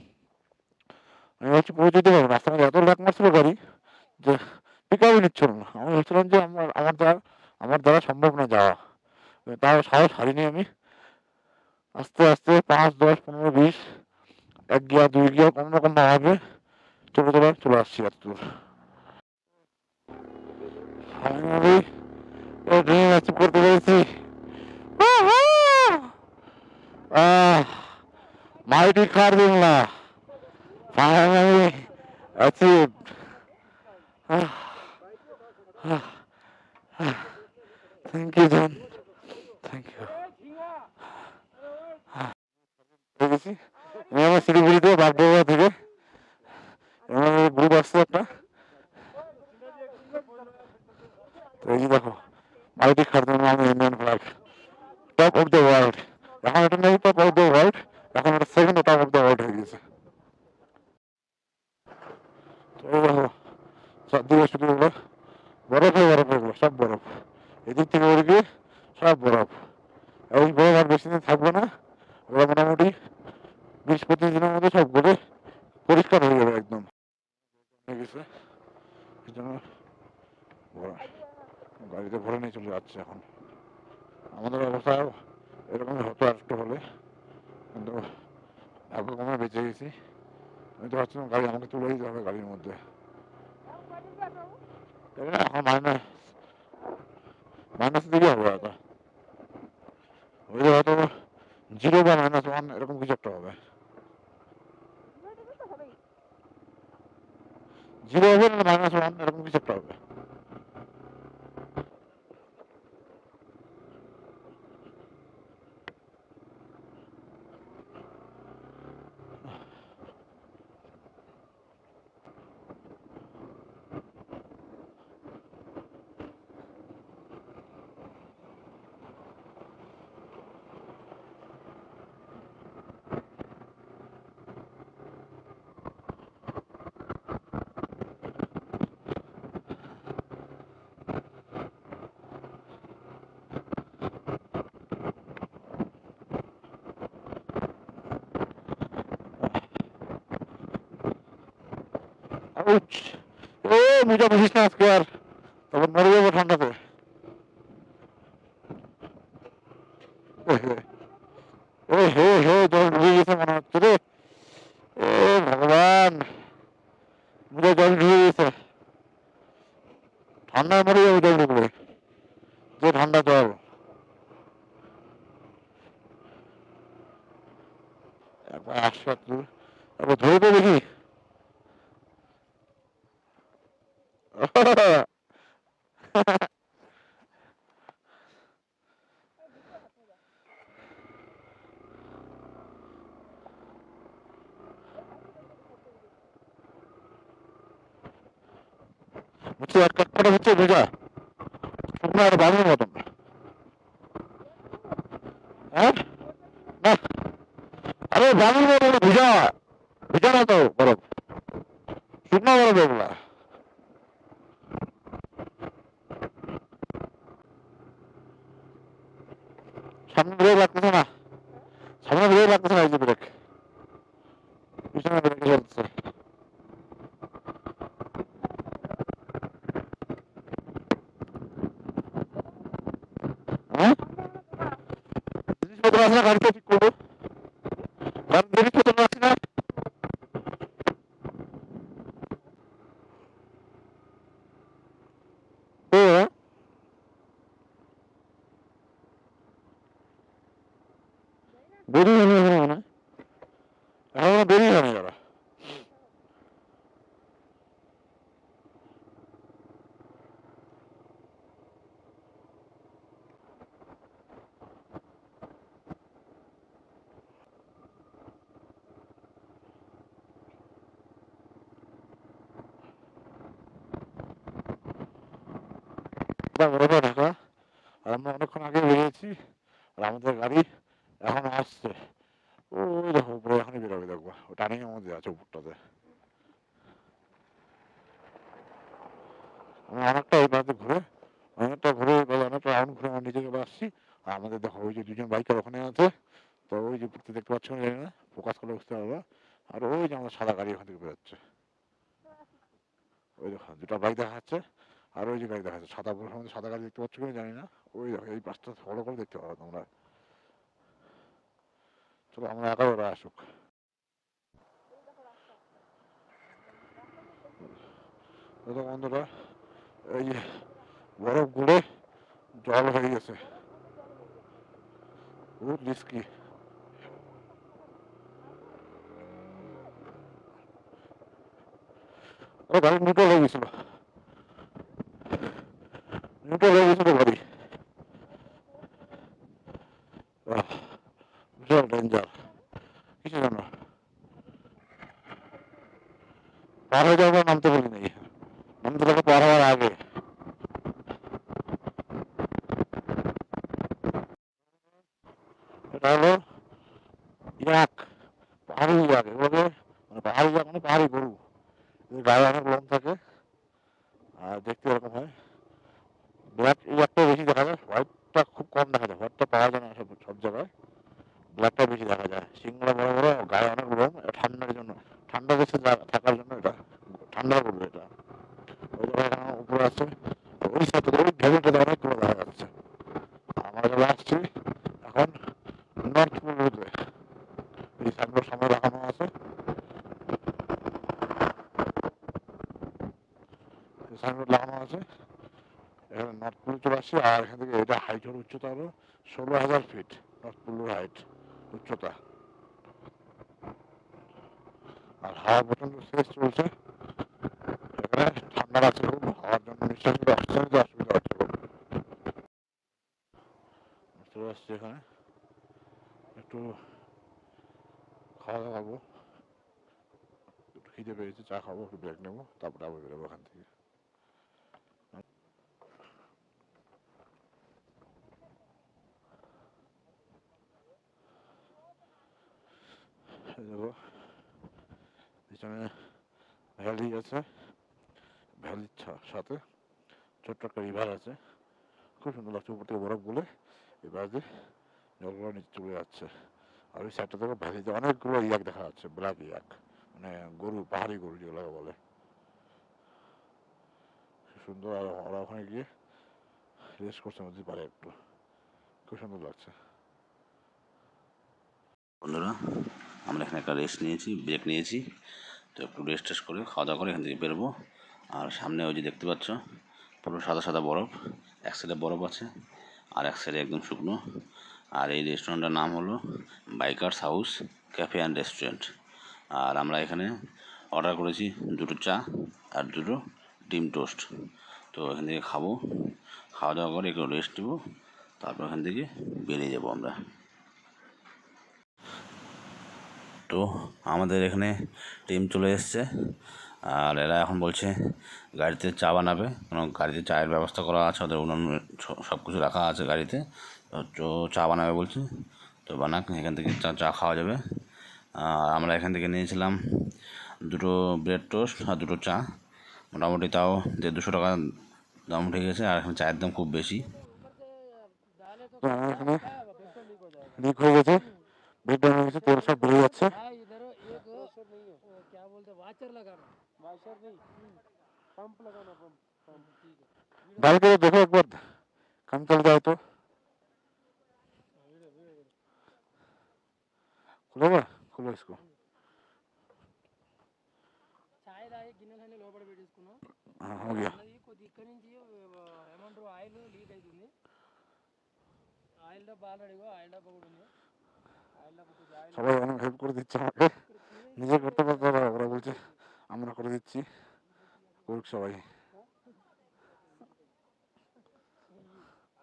রাস্তার মধ্যে এত ল্যাক মারছিল গাড়ি যে পিক আপই নিচ্ছিল না। আমি ভাবছিলাম যে আমার দ্বারা সম্ভব না যাওয়া, তার সাহস হারিনি আমি, আস্তে আস্তে 5, 10, 15, 20 1 গিয়ার 2 গিয়ার কোনো রকম ভাবে চলে আসছি এত দূর। ফাইনালি ড্রিম অ্যাচিভ করতে পেরেছি, mighty Khardung La finally achieve. Thank you John, thank you. দেখেছি আমি আমার শিলিগুড়ি থেকে বাগডোগরা থেকে আমাদের গ্রুপ আসছে একটা, তো এই যে দেখো mighty Khardung La Indian flag, top of the world, এখন এটা নেই টপ অফ দ্য ওয়ার্ল্ড, এখন এটা second top of the world হয়ে গেছে। তো এই দেখো চারদিকে শুধু বরফে এগুলো সব বরফ, এদিক থেকে ওদিকে সব বরফ, এই বরফ আর বেশি দিন থাকবে না, ওরা মোটামুটি 20-25 দিনের মধ্যে সব গলে পরিষ্কার হয়ে যাবে একদম। গেছে, এই জন্য গাড়িতে ভরে নিয়ে চলে যাচ্ছে। এখন আমাদের অবস্থা এরকমই হতো আর একটু হলে, কিন্তু এখন আমরা বেঁচে গেছি। আমি তো ভাবছিলাম গাড়ি আমাকে তুলে দিতে হবে গাড়ির মধ্যে। এখন মাইনাস দিকে হবে হয়তো, ওই হয়তো 0 বা -1 এরকম কিছু একটা হবে। 0 হবে না -1 এরকম কিছু একটা হবে। আউচ! ও মোজা বুঝিস না আজকে আর, তখন মরে যাবো ঠান্ডাতে। হে হে হে, জল ঢুকে গেছে মনে হচ্ছে রে। ও ভগবান, মোজা জল ঢুকে গেছে, ঠান্ডায় মরে যাবো জল ঢুকলে, যে ঠান্ডা জল। একবার আসা তুই, একবার ধরে তো দেখি। হচ্ছে এক কাপড় হচ্ছে ভেজা, শুকনো আর বালুর মতন। হ্যাঁ না, আরে বালুর মতন ভিজা, ভিজা না তো বরফ, শুকনো বরফ এগুলা। সামনে ব্রেক লাগতেছে না, সামনে ব্রেক লাগতেছে না, এই যে ব্রেক, পিছনে ব্রেক চলতেছে। হ্যাঁ, জিনিসপত্র আছে না গাড়িতে, ঠিক করবো, গাড়ির জিনিসপত্র আছে না। দেরি হয়নি এখনো, মনে হয় এখনো দেরি হয়নি যারা। বরফে ঢাকা, আর আমরা অনেকক্ষণ আগে বেরিয়েছি, আর আমাদের গাড়ি এখন আসছে। ওই দেখো উপরে এখনই বেরোবে, দেখবো ও টার্নিং এর মধ্যে আছে উপরটাতে। আমি অনেকটা ওই পাশে ঘুরে, অনেকটা ঘুরে অনেকটা রাউন্ড ঘুরে আমার নিচে চলে আসছি। আর আমাদের দেখো ওই যে দুজন বাইকার ওখানে আছে, তো ওই যে উপরতে দেখতে পাচ্ছ না, জানি না, ফোকাস করে বুঝতে পারবো। আর ওই যে আমাদের সাদা গাড়ি ওখান থেকে বেরোচ্ছে, ওই দেখো দুটো বাইক দেখা যাচ্ছে, আর ওই যে গাড়ি দেখা যাচ্ছে সাদা, আমাদের সাদা গাড়ি দেখতে পাচ্ছ কিনা জানি না। ওই দেখো এই পাশটা ফলো করে দেখতে পারো তোমরা। চলো আমরা একা ওরা আসুক। দেখো বন্ধুরা, এই যে বরফ গুলে জল হয়ে গেছে, বহুত রিস্কি। গাড়ি নিউট্রাল হয়ে গেছিল, নিউট্রাল হয়ে গেছিল গাড়ি, বিশাল ডেঞ্জার। কিছু জানো, পার হয়ে যাওয়ার পর নামতে পারি নাই, নামতে পারলে পার হওয়ার আগে। এটা হলো ইয়াক, পাহাড়ি ইয়াক, এগুলোকে মানে পাহাড়ি ইয়াক মানে পাহাড়ি গরু, এদের গায়ে অনেক লোম থাকে আর দেখতে এরকম হয়। ব্ল্যাক ইয়াকটা বেশি দেখা যায়, হোয়াইটটা খুব কম দেখা যায়, হোয়াইটটা পাওয়া যায় না সব সব জায়গায়, ব্ল্যাকটা বেশি দেখা যায়। সিংগুলো বড় বড়, গায়ে অনেক লোম, ঠান্ডার জন্য, ঠান্ডা দেশে থাকার জন্য এটা ঠান্ডা পড়বে এটা। সাইনবোর্ডে, এই সাইনবোর্ড সামনে লাগানো আছে, সাইনবোর্ড লাগানো আছে। এখানে নর্থ পুল চলে আসছে, আর এখান থেকে এটা হাইট হল উচ্চতা হলো 16,000 ফিট, নর্থ পুলের হাইট উচ্চতা। আর হাওয়া প্রচন্ড শেষ চলছে, এখানে ঠান্ডা লাগছে খুব, হাওয়ার জন্য নিঃশ্বাস নিতে অক্সিজেন নিতে অসুবিধা হচ্ছে খুব। চলে আসছে এখানে, একটু খাওয়া দাওয়া করবো, একটু খিদে পেয়েছে, চা খাবো, একটু ব্রেক নেবো, তারপরে আবার বেরোবো এখান থেকে। দেখো পিছনে ভ্যালি আছে, ভ্যালির সাথে ছোট্ট একটা রিভার আছে, খুব সুন্দর লাগছে। উপর থেকে বরফ গুলে এবার দিয়ে জলগুলো নিচে চলে যাচ্ছে। আর ওই সাইডটা থেকে ভ্যালিতে অনেকগুলো ইয়াক দেখা যাচ্ছে, ব্ল্যাক ইয়াক, মানে গরু, পাহাড়ি গরু যেগুলোকে বলে, সুন্দর। আর ওরা ওখানে গিয়ে রেস্ট করছে নদীর পাড়ে, একটু খুব সুন্দর লাগছে। বন্ধুরা, আমরা এখানে একটা রেস্ট নিয়েছি, ব্রেক নিয়েছি, তো একটু রেস্ট টেস্ট করে খাওয়া দাওয়া করে এখান থেকে বেরোবো। আর সামনে ওই যে দেখতে পাচ্ছ পুরো সাদা সাদা বরফ, এক সাইডে বরফ আছে আর এক সাইডে একদম শুকনো। আর এই রেস্টুরেন্টের নাম হলো bikers house cafe and restaurant. আর আমরা এখানে অর্ডার করেছি 2টো চা আর 2টো ডিম টোস্ট। তো এখান থেকে খাবো, খাওয়া দাওয়া করে একটু রেস্ট নেবো, তারপর এখান থেকে বেরিয়ে যাবো আমরা। তো আমাদের এখানে টিম চলে এসছে, আর এরা এখন বলছে গাড়িতে চা বানাবে, কারণ গাড়িতে চায়ের ব্যবস্থা করা আছে, ওদের উনুন সব কিছু রাখা আছে গাড়িতে, তো চা বানাবে বলছে। তো বানাক, এখান থেকে চা খাওয়া যাবে। আর আমরা এখান থেকে নিয়েছিলাম 2টো ব্রেড টোস্ট আর 2টো চা, মোটামুটি তাও 150-200 টাকা দাম উঠে গেছে। আর এখানে চায়ের দাম খুব বেশি। এখানে লিক হয়ে গেছে, বেড হয়ে গেছে, তেল সব বেরিয়ে যাচ্ছে। क्या बोलते वाचर लगाना, वाशर नहीं, पंप लगाना, पंप पंप। ठीक है, डाल के देखो एक बार, काम चल जाए तो खुलेगा, खुलो इसको। చాయ్ తాగి గిన్నెలన్నీ లోపల పెట్టేసుకున్నాం. हाँ हो गया। అన్నది కొద్ది ఇక్కడి నుంచి ఏమంటారు ఆయిల్ లీక్ అవుతుంది. ఆయిల్ డబ్బా ఆల్రెడీ ఆయిల్ డబ్బా కూడా ఉంది. ఆయిల్ డబ్బా కొద్ది ఆయిల్ সবাই অনেক হেল্প করে দিচ্ছে আমাকে, নিজে করতে পারতে না, ওরা বলছে আমরা করে দিচ্ছি, করুক সবাই।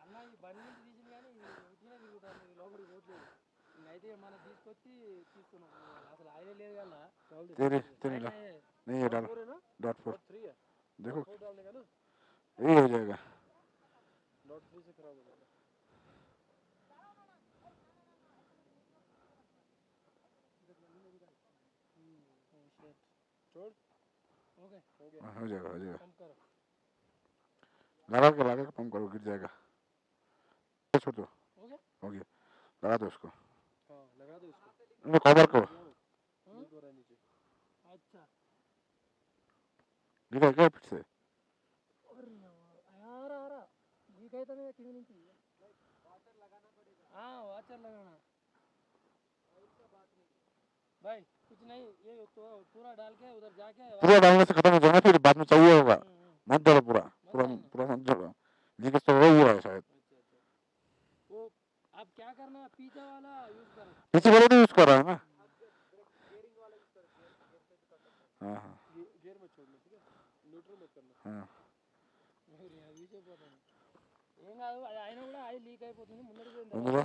అన్న ఈ బండి నుంచి తీసింది కానీ ఇది ఉట్టినే తిరుగుతుంది, లోపలికి పోట్లేదు. ఇంకైతే మనం తీసుకొచ్చి తీసుకున్నాం, అసలు ఆయిల్ లేదు కదా. तेरे तेरे ला नहीं ये डाल, फोर है ना, डॉट 4 डॉट 3 है, देखो, फोर डालने का ना, यही हो जाएगा। डॉट 3 से खराब हो जाएगा। छोड़, ఓకే हो गया, हाँ, हो जाएगा हो जाएगा। పంప్ కరో. लगा के पंप करो, गिर जाएगा। छोड़ दो, ఓకే हो गया, लगा दो उसको, हाँ लगा दो इसको, कवर को, लीक हो रहा है नीचे। అచ్చా दिखा क्या फिर से। आरा आरा लीक అవుతుంది కింద నుంచి. हाँ वाचर लगाना भाई, कुछ नहीं, ये तो पूरा डाल के उधर जाके पूरा डालने से खत्म हो जाएगा, फिर बाद में चाहिए होगा, मत डालो पूरा, पूरा पूरा मत डालो, लीकेज तो हो हुआ है शायद। अच्छा अच्छा, वो अब क्या करना, पीछे वाला यूज करो. पीछे वाले तो यूज कर रहा है ना। हाँ हाँ गियर में छोड़ना, ठीक है, न्यूट्रल में करना। हाँ ఏం కాదు, అది అయినా కూడా ఆయిల్ లీక్ అయిపోతుంది ముందర বন্ধুরা,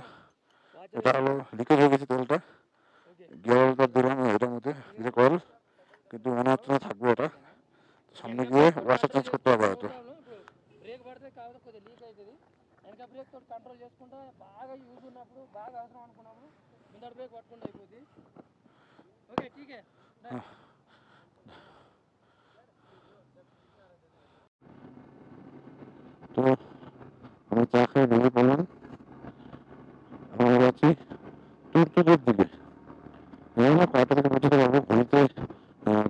এটা হলো লিকেজ হয়ে গেছে তেলটা, গিয়ারটা দিলাম এটার মধ্যে, এটা কয়েল, কিন্তু মনে হচ্ছে না থাকবে এটা, সামনে গিয়ে ওয়াশার চেঞ্জ করতে হবে হয়তো। బ్రేక్ పడితే కాకపోతే కొద్దిగా లీక్ అవుతుంది. వెనక బ్రేక్ తోటి కంట్రోల్ చేసుకుంటా బాగా యూజ్ ఉన్నప్పుడు, బాగా అవసరం అనుకున్నప్పుడు ముందర బ్రేక్ పట్టుకుంటూ అయిపోద్ది. ఓకే ఠీకే. তো আমি চা খেয়ে বেরিয়ে পড়লাম, আমরা যাচ্ছি টুকটুকের দিকে। জানি না কয়টা থেকে পৌঁছতে পারবো, ঘড়িতে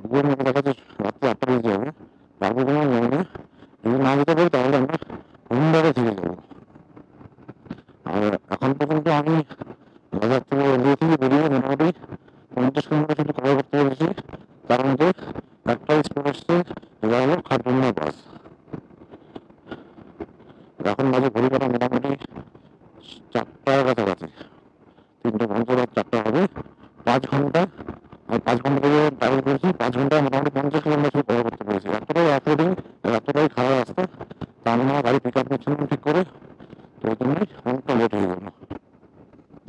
দুপুরের মতো দেখা যাচ্ছে রাত্রি 8টা বেজে যাবে, পারবো কিনা জানি না। যদি না যেতে পারি তাহলে আমরা হোমবারে থেকে যাবো। আর এখন পর্যন্ত আমি বাজার থেকে এগিয়ে থেকে বেরিয়ে মোটামুটি 50 কিলোমিটার শুধু কভার করতে পেরেছি। তার মধ্যে একটা স্পট এসছে, যেটা হলো খারদুংলা বাস। এখন বাজে ঘড়ি কাটা মোটামুটি 4টার কাছাকাছি, 3:50 বা 4টা হবে। 5 ঘন্টা, আর 5 ঘন্টা থেকে ট্রাভেল করেছি। 5 ঘন্টায় মোটামুটি 50 কিলোমিটার শুধু কভার করতে পেরেছি। এতটাই অফরোডিং, এতটাই খারাপ রাস্তা। তা আমি আমার গাড়ি পিক আপ নিচ্ছিলাম ঠিক করে, তো ওই জন্যই অনেকটা লেট হয়ে গেল।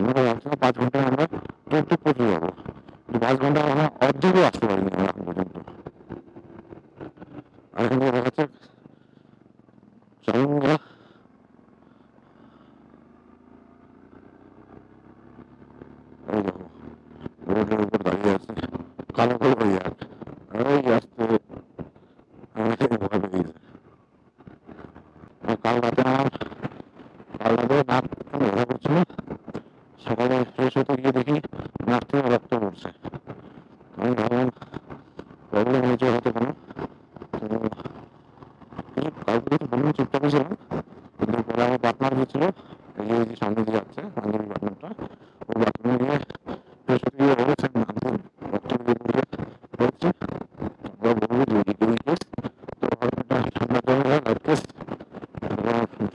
আমরা ভাবছিলাম 5 ঘন্টায় আমরা টুকটুক পৌঁছে যাবো, কিন্তু 5 ঘন্টায় আমরা অর্ধেকও আসতে পারিনি আমরা এখন পর্যন্ত। আর এখান থেকে দেখা যাচ্ছে চালুঙ্গা। এই দেখো রোডের উপর দাঁড়িয়ে আছে কালো কালো হয়ে যাক, ওই আসতে আমাকে ভয় পেয়েছে। আর কাল রাতে নাক ব্যথা করছিল, সকালে ফ্রেশ হতে গিয়ে দেখি নাক থেকে রক্ত পড়ছে। আমি ভাবলাম প্রবলেম হয়েছে হয়তো কোনো, তো কাউকে কিছু বললাম, চুপচাপই ছিলাম। কিন্তু পরে আমার পার্টনার গিয়েছিল, এই যে সামনে দিয়ে যাচ্ছে বান্ধবী পার্টনারটা, ওই বাথরুমে গিয়ে ফ্রেশ হতে গিয়ে বলেছে নাক দিয়ে রক্ত বেরিয়ে পড়ছে। আমরা বলবো যে এই কেস তো হয়তো এটা ঠান্ডা জলে লাইট কেস,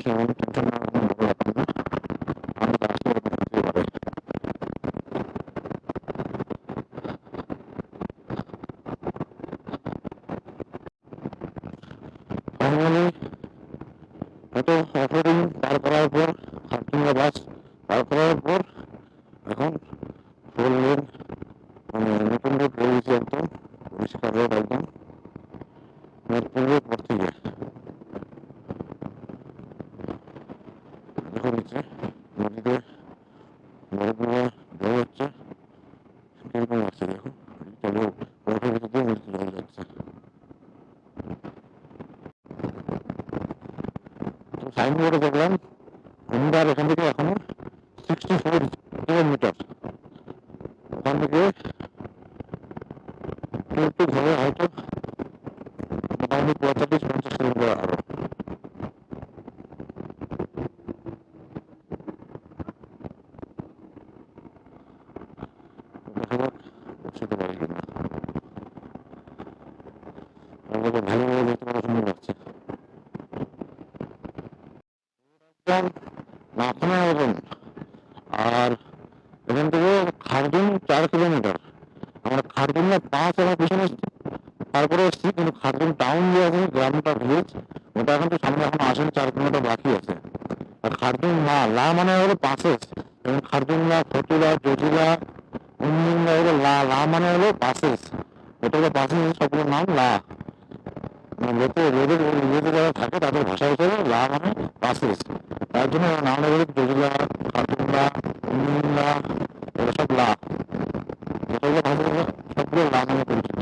সেমন টেনশন নেওয়ার কোনো বড় ব্যাপার না। আমাদের আসলে এরকম হতেই পারে। ফাইনালি হয়তো অফরোডিং পার করার পর, খারদুংলা বাস পার করার পর এখন 4 লেন, মানে নতুন রোড হয়ে গেছে, একদম পরিষ্কার রোড, একদম পূর্বের পর থেকে। দেখো নিচে নদীতে বরফগুলো জল হচ্ছে, কিরকম লাগছে দেখো, তবে বরফের ভিতর দিয়ে নদীতে জল যাচ্ছে। তো সাইনবোর্ডে দেখলাম হুন্ডার এখান থেকে এখনো 64 কিলোমিটার, ওখান থেকে টুকটুক হয়ে হয়তো মোটামুটি 45-50 কিলোমিটার আরো। দেখা যাক পৌঁছতে পারি কিনা। আমাকে ভালো ভালো দেখতে কত সুন্দর লাগছে, একদম মাখনের মতন। আর এখান থেকে খারদুং 4 কিলোমিটার, আমরা খারদুংলা পাঁচ আমার পিছনে তারপরে এসছি, কিন্তু খারদুং টাউন যে আছে গ্রামটা ভিলেজ, ওটা এখন তো সামনে এখন আসেনি, 4 কিলোমিটার বাকি আছে। আর খারদুং লা মানে হলো পাসেস, এবং খারদুংলা, ফতুলা, জজিলা, উমলিংলা হলো লা মানে হলো পাসেস। এটা হলো পাসেস, সবগুলোর নাম লা। মানে লেতে যারা থাকে তাদের ভাষা হিসেবে লা মানে পাসেস। তার জন্য নামটা হলো জজিলা, খারদুংলা, উমলিংলা, এগুলো সব লা। যতগুলো ভাষা সবগুলো লা নামে পরিচিত।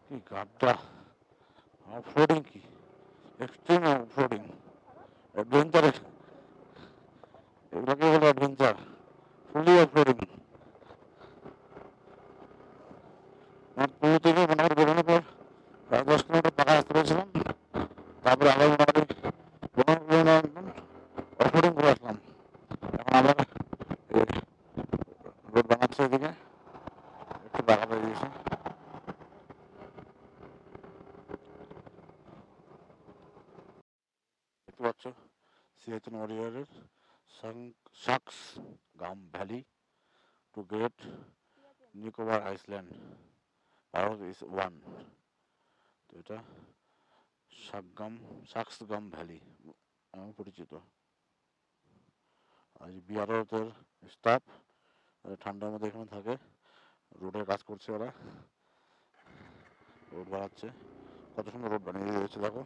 কি গাড্ডা, অফরোডিং, কি এক্সট্রিম অফরোডিং, অ্যাডভেঞ্চার, এগুলোকে বলে অ্যাডভেঞ্চার, ফুলি অফরোডিং। পুরো থেকে মোটামুটি বেরোনোর পর প্রায় 10 কিলোমিটার পাকা রাস্তা পেয়েছিলাম, তারপরে আবার মোটামুটি 15 কিলোমিটার অফরোডিং করে আসলাম। এখন আবার রোড বানাচ্ছে, এদিকে একটু বাঁকা হয়ে গিয়েছে। দেখতে পাচ্ছ সিয়াচেন ওয়ারিয়রের Shaksgam valley to get Nicobar island, Bharat is one. তো এটা সাকসগাম ভ্যালি নামে পরিচিত। আর বিআরওদের স্টাফ ঠান্ডার মধ্যে এখানে থাকে, রোডের কাজ করছে ওরা, রোড বানাচ্ছে। কত সুন্দর রোড বানিয়ে দিয়েছে দেখো।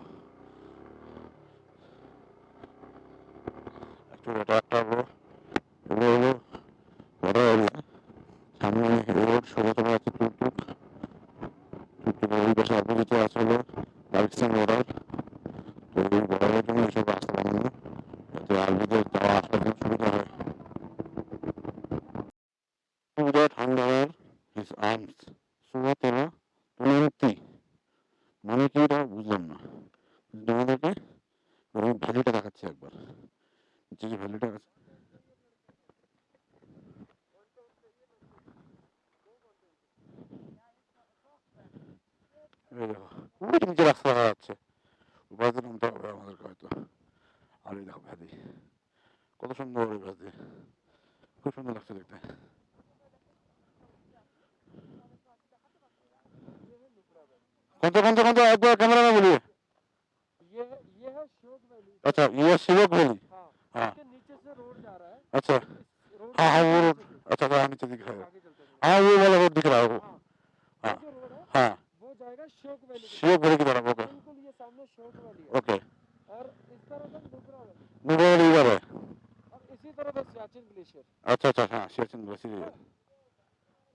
অ্যাকচুয়ালি এটা একটা হলো, এগুলো হলো বড় এরিয়া, সামনে রোড সোজা চলে যাচ্ছে টুকটুক, টুকটুকের ওই পাশে অপোজিটে আছে হলো পাকিস্তান বর্ডার। তো এই বর্ডারের জন্য এসব রাস্তা বানানো, যাতে আর্মিদের যাওয়া আসার জন্য সুবিধা হয়। That under his arms, সুবতরা তুলন্তি, মানে কি এটা বুঝলাম না, তোমাদেরকে ভ্যালিটা দেখাচ্ছি একবার। যে ভ্যালি নিচে রাস্তা দেখা যাচ্ছে, উপায়তে নামতে হবে আমাদেরকে হয়তো। আর এই দেখো ভ্যালি, কত সুন্দর এই ভ্যালি, খুব সুন্দর লাগছে দেখতে। कौन सा एक बार कैमरा में बोलिए। ये है श्योक वैली। अच्छा ये शिवक वैली। हाँ हाँ इसके नीचे से रोड जा रहा है। अच्छा रोड हाँ हाँ वो रोड, अच्छा हाँ नीचे दिख रहा है, आगे चलते हैं। हाँ वो वाला रोड दिख रहा है वो। हाँ हाँ ये जो रोड है हाँ वो जाएगा श्योक वैली की शिवक वैली की तरफ। ओके तरफ। बिल्कुल ये सामने श्योक वैली है ओके। और इस तरफ है नुब्रा वैली नुब्रा वैली इधर है। और इसी तरफ है सियाचिन ग्लेशियर। अच्छा अच्छा हाँ सियाचिन ग्लेशियर।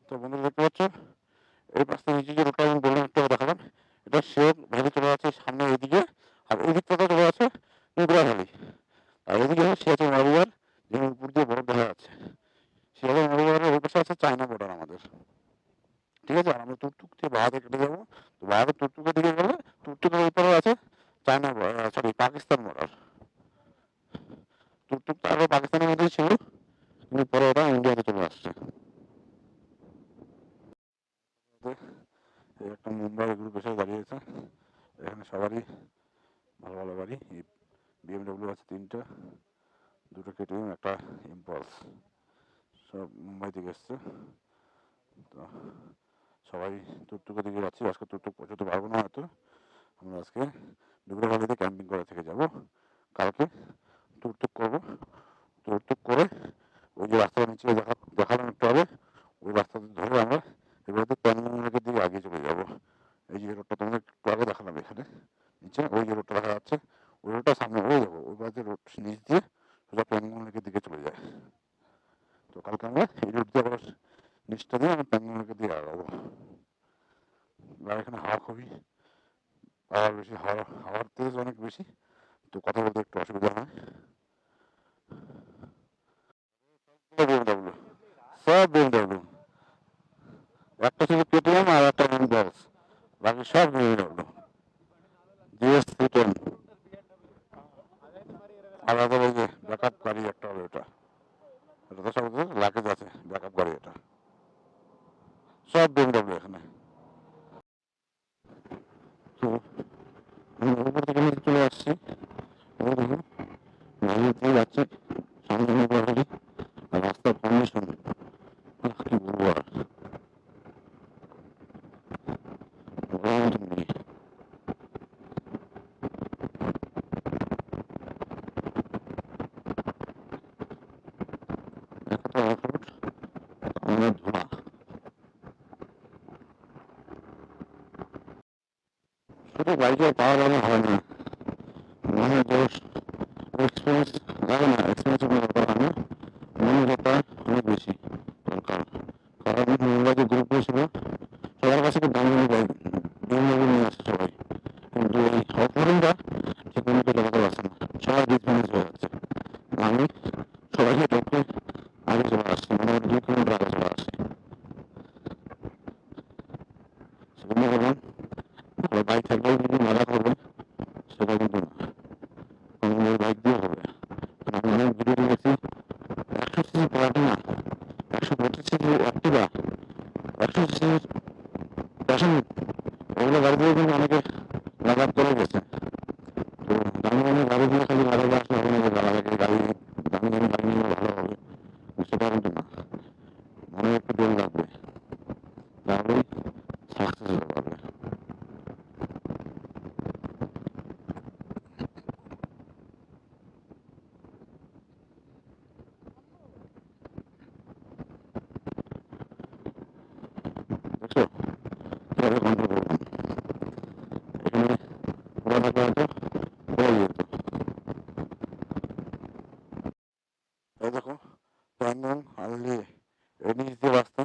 তো বন্ধুরা দেখতে পাচ্ছ এই পাশে নিচে যে রোডটা আমি বললাম একটু দেখালাম, এটা শিওক ভ্যালি চলে আছে সামনে এদিকে, আর এই দিকটাতে চলে আছে নুব্রা ভ্যালি, আর এদিকে হচ্ছে সিয়াচেন মরুয়ার, যেখানে উপর দিয়ে বরফ দেখা যাচ্ছে। সিয়াচেন মরুয়ারের ওই পাশে আছে চায়না বর্ডার আমাদের, ঠিক আছে। আর আমরা টুকটুক দিয়ে বাহাতে কেটে যাবো, তো বাহাতে টুকটুকের দিকে গেলে টুকটুকের ওইপারে আছে চায়না সরি পাকিস্তান বর্ডার। টুকটুক তো আগে পাকিস্তানের মধ্যেই ছিল, কিন্তু পরে ওটা ইন্ডিয়াতে চলে আসছে। এই একটা মুম্বাই গ্রুপ এসে দাঁড়িয়েছে, এখানে সবারই ভালো ভালো গাড়ি, বিএমডব্লিউ আছে 3টে, 2টো কেটিএম, একটা ইম্পালস, সব মুম্বাই থেকে এসছে। তো সবাই টুকটুকের দিকে যাচ্ছি, আজকে টুকটুক পৌঁছতে পারবো না হয়তো, আমরা আজকে ডুবরা ভ্যালিতে ক্যাম্পিং করে থেকে যাব, কালকে টুকটুক করবো, টুকটুক করে ওই যে রাস্তাটা নিচে দেখালাম একটু হবে, ওই রাস্তাটা ধরে আমরা এবারে প্যানগঙ্গের দিকে আগিয়ে চলে যাবো। এই যে রোডটা তোমাদের একটু আগে দেখালাম এখানে নিচে, ওই যে রোডটা দেখা যাচ্ছে ওই রোডটা সামনে হয়ে যাবো, ওই বাড়িতে রোড নিচ দিয়ে সোজা প্যানগঙ্গের দিকে চলে যায়। তো কালকে আমরা এই রোড দিয়ে আবার নিচটা দিয়ে আমরা প্যানগঙ্গের দিকে আগাবো। আর এখানে হাওয়া খুবই পাওয়ার বেশি, হাওয়ার তেজ অনেক বেশি, তো কথা বলতে একটু অসুবিধা হয়। বিএমডব্লিউ, সব বিএমডব্লিউ, একটা শুধু কেটিএম আর একটা ইম্পালস, বাকি সব বিএমডব্লিউ GS310। আর ওদের ওই যে ব্যাকআপ গাড়ি একটা হবে, ওটা এটা তো সব লাগেজ আছে, ব্যাকআপ গাড়ি এটা, সব বিএমডব্লিউ এখানে। তো উপর থেকে নিচে চলে আসছি, ওই দেখুন গাড়িতে যাচ্ছে সামনে গাড়ি, আর রাস্তার কন্ডিশন কি বলবো আর, বলার মতন নেই। একটা অফরোড অনেক ধোঁয়া, শুধু বাইকে পাওয়া গেলে হয় না, মনে দোষ এক্সপিরিয়েন্স লাগে না, এক্সপিরিয়েন্স কোনো ব্যাপার হয় না, মনোযোগটা অনেক বেশি দরকার। কারণ মুম্বাইতে গ্রুপ ছিল, সবার কাছে খুব দামি দামি বাইক বিএমডব্লিউ নিয়ে আসছে সবাই, কিন্তু এই অফরোডিংটা ঠিক মতো চালাতে পারছে না, সবাই ডিসম্যানেজ হয়ে যাচ্ছে। আমি সবাইকে টপকে আগে চলে আসছি, মোটামুটি 2 কিলোমিটার আগে চলে আসছি। সেজন্য বললাম ভালো বাইক থাকলেও কিন্তু মজা করবে সেটা কিন্তু না, কারণ ওই বাইক দিয়ে হবে। আমি অনেক ভিডিও দেখেছি 100 CC Platina, 125 CC Activa, 100 CC passion, ওগুলো গাড়ি দিয়ে কিন্তু অনেকে লাগাত করে গেছে। তো দামি দামি গাড়ি দিয়ে খালি লাগাতে আসলে হবে না, যে গাড়ি দামি দামি গাড়ি নিয়ে ভালো হবে সেটা কিন্তু না, মনে একটু দোল লাগবে, তাহলেই সাকসেস হতে পারবে। দেখছো কিভাবে কন্ট্রোল করলাম, এখানে পুরো থাকলে হয়তো পড়ে যেত। এই দেখো প্যানগং আর এই নিচ দিয়ে রাস্তা,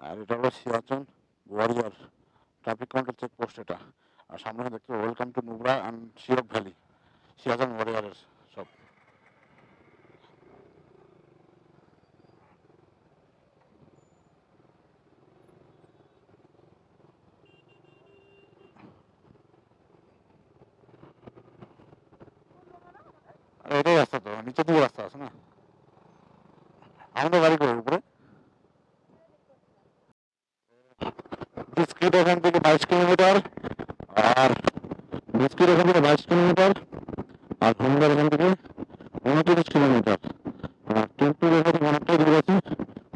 আর এটা হলো Siachen warrior traffic control checkpost এটা, আর সামনে দেখতে welcome to Nubra and Shyok valley, Siachen ওয়ারিয়ারের সব। আর এটাই রাস্তা, তো নিচের দিকে রাস্তা আছে না, আমাদের গাড়ি করে উপরে বিস্কিট এখান থেকে 22 কিলোমিটার, আর বিস্কিট এখান থেকে 22 কিলোমিটার, আর হোমগার এখান থেকে 29 কিলোমিটার। আর টুকটুক এখান থেকে অনেকটাই দূর আছে,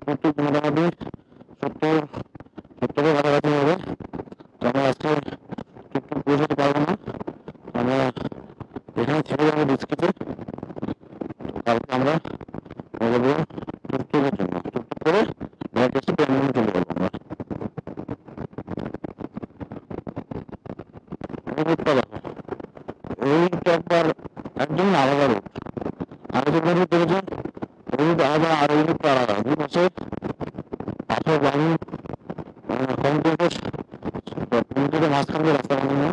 টুকটুক মোটামুটি 70-70-এর কাছাকাছি হবে। তো আমরা আজকে টুকটুক পৌঁছাতে পারবো না, আমরা এখানে থেকে যাবো বিস্কিটে। কালকে আমরা বেরোবো টুকটুকের জন্য, টুকটুক করে ব্যাগ এসে প্যান্ডেলে চলে যাবো আমরা। রুটটা দেখো, রুটটা একবার একদম আলাদা রুট। আগে যে রুট দেখেছো রুট আলাদা, আর এই রুটটা আলাদা। দুই পাশে পাথর বালু, কংক্রিটের মাঝখান দিয়ে রাস্তা বানানো,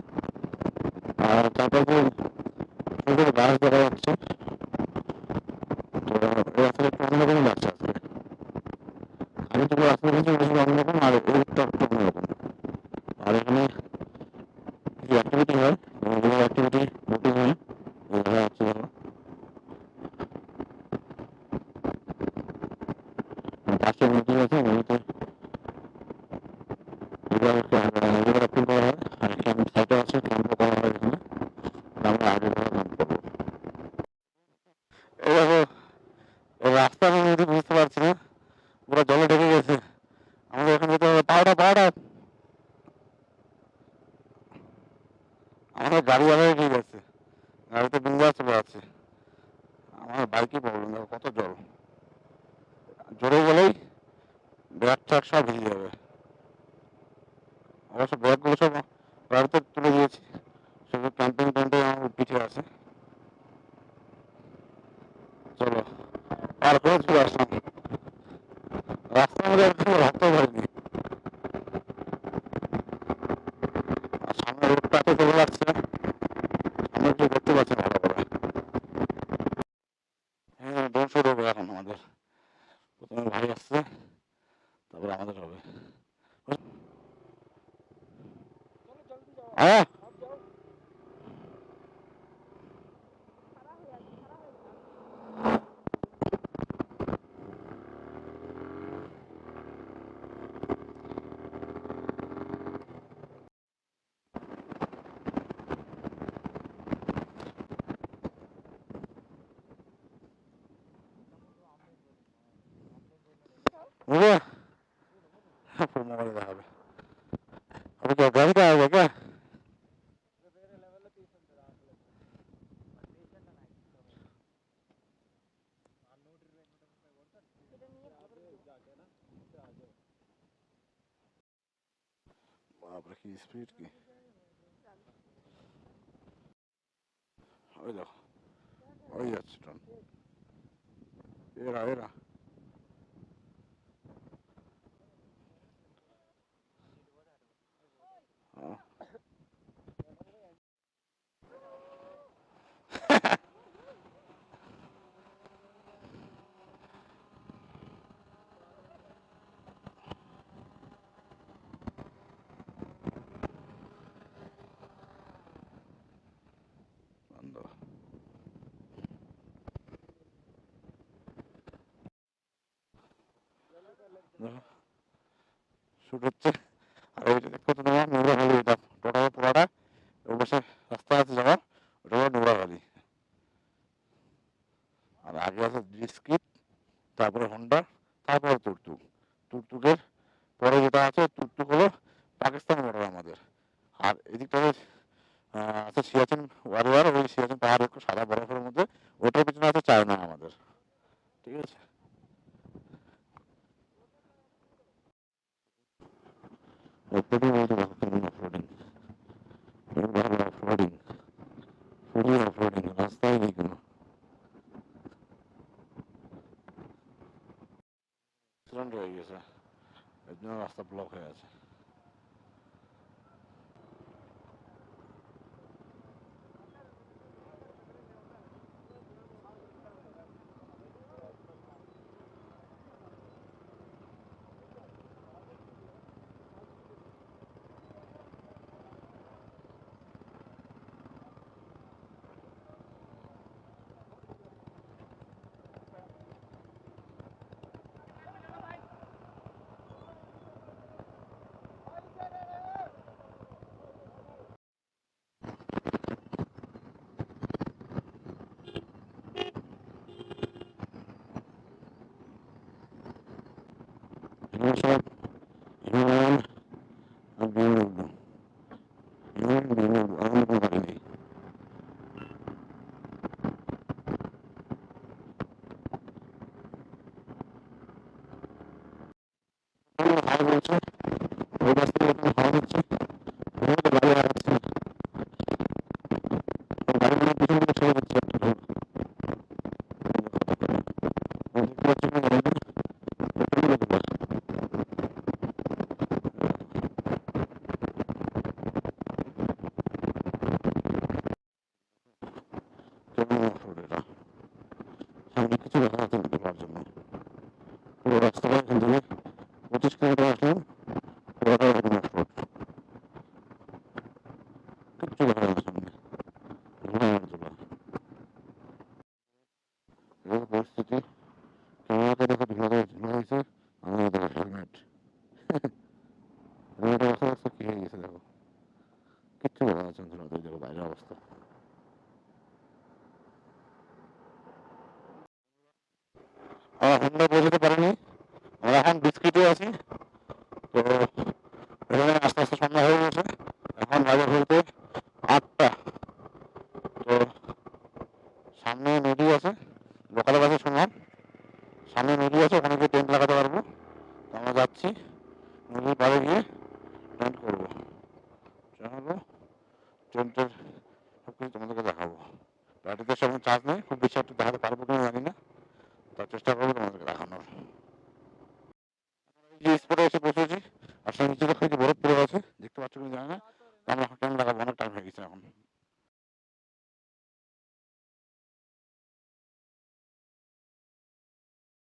আর চারপাশে সুন্দর গাছ দেখা যাচ্ছে। তো এই রাস্তাটা একটু অন্যরকমই লাগছে আজকে। আমি তো রাস্তা দেখেছি বেশি অন্যরকম, আর এই রুটটা একটু অন্যরকম। আর এখানে কিছু অ্যাক্টিভিটি হয়, যেগুলো অ্যাক্টিভিটি বোটিং হয়, দেখা যাচ্ছে ধরো পাশে নদী আছে, নদীতে রিভার রাফটিং করা হয়, আর ক্যাম্প সাইটে আছে, ক্যাম্পও করা হয় এখানে। আমরা আগে ধরে ক্যাম্প করবো। এই দেখো, এই রাস্তা আমি যদি বুঝতে পারছি না, পুরো জলে ঢেকে গেছে। আমাদের এখানে যেতে হবে, পাহাড়া পাহাড়া। আমাদের গাড়ি আলাদা এগিয়ে গেছে, গাড়িতে বিন্দাস চলে আছে। আমার বাইকে প্রবলেম, দেখো কত জল, জোরে গেলেই ব্যাগ ট্যাগ সব ভিজে যাবে। অবশ্য ব্যাগগুলো সব গাড়িতে তুলে দিয়েছি, শুধু ক্যাম্পিং প্যান্টে আমার পিঠে আছে। চলো পার করে চলে আসলাম, রাস্তার মধ্যে একদম ভাবতেও পারিনি। আর সামনে রোডটা এত চলে যাচ্ছে, সামনে কিছু দেখতে পাচ্ছি না ভালো করে। হ্যাঁ, ডোন শুরু হবে এখন আমাদের। প্রথমে ভাই আসছে, তারপরে আমাদের হবে। হ্যাঁ বুঝলে, মোবাইলে দেখাবে। अभी क्या घर का आएगा क्या? बाप रे की स्पीड की, ওই দেখো ওই যাচ্ছে ট্রেন, এরা এরা হ্যাঁ। বন্ধ। দেখো শুট হচ্ছে, আর ওইটা দেখো তো তোমার নোংরা ভ্যালি, এটা টোটা পুরাটা ওই পাশে রাস্তা আছে যাওয়ার, ওটা হলো নোংরা ভ্যালি। আর আগে আছে বিস্কিট, তারপরে হন্ডা, তারপরে তুকতুক। তুকতুকের পরে যেটা আছে তুকতুক হলো পাকিস্তান বর্ডার আমাদের। আর এদিকটাতে আছে সিয়াচেন ওয়ারিয়ার, ওই সিয়াচেন পাহাড় একটু সাদা বরফের মধ্যে, ওটার পিছনে আছে চায়না আমাদের। ঠিক আছে, অফরোডিং বলতে অফরোডিং, ভালো অফরোডিং, ফুলি অফরোডিং, রাস্তায় নেই কোনো অ্যাক্সিডেন্ট হয়ে গেছে, এর জন্য রাস্তা ব্লক হয়ে আছে। বলছে ওই পাশ থেকে এখানে হাওয়া দিচ্ছে এখানে তো গাড়ি হারাচ্ছে গাড়ি মানে পিছন দিকে ছেড়ে দিচ্ছে একটা ঢোক দেখতে পাচ্ছি না গাড়িটা পেট্রোল দেখতে পাচ্ছি কেমন অফরোড এটা সামনে কিছু দেখা যাচ্ছে না ঢোকার জন্য পুরো রাস্তাটা এখান থেকে 25 কিলোমিটার আসলাম পুরোটা এরকম অফরোড কিচ্ছু দেখা যায় না সামনে ধোঁয়া আর ধোঁয়া এই পরিস্থিতি ক্যামেরাতে দেখো ধোঁয়া হয়েছে আমার দেখো হেলমেট হেলমেটের অবস্থা কি হয়ে গেছে দেখো কিচ্ছু দেখা যাচ্ছে না ধোঁয়াতে দেখো বাইরের অবস্থা আমরা পৌঁছতে পারিনি আমরা এখন বিস্কিটে আছি তো এখানে আস্তে আস্তে সন্ধ্যা হয়ে গেছে এখন বাজে বলতে 8টা তো সামনে নদী আছে লোকাল বাসে শুনলাম সামনে নদী আছে ওখানে গিয়ে টেন্ট লাগাতে পারবো তো আমরা যাচ্ছি নদীর পাড়ে গিয়ে টেন্ট করবো চলো টেন্টের সব কিছু তোমাদেরকে দেখাবো ব্যাটারিতে সেরকম চার্জ নেই খুব বেশি একটু দেখাতে পারবো কিনা জানি না তার চেষ্টা করবো তোমাদেরকে দেখানোর যে স্পটে এসে পৌঁছেছি আসলে নিচে দেখো যে বরফ পড়ে আছে দেখতে পাচ্ছ কিনা জানি না আমরা কেমন লাগাবো অনেক টাইম হয়ে গেছে এখন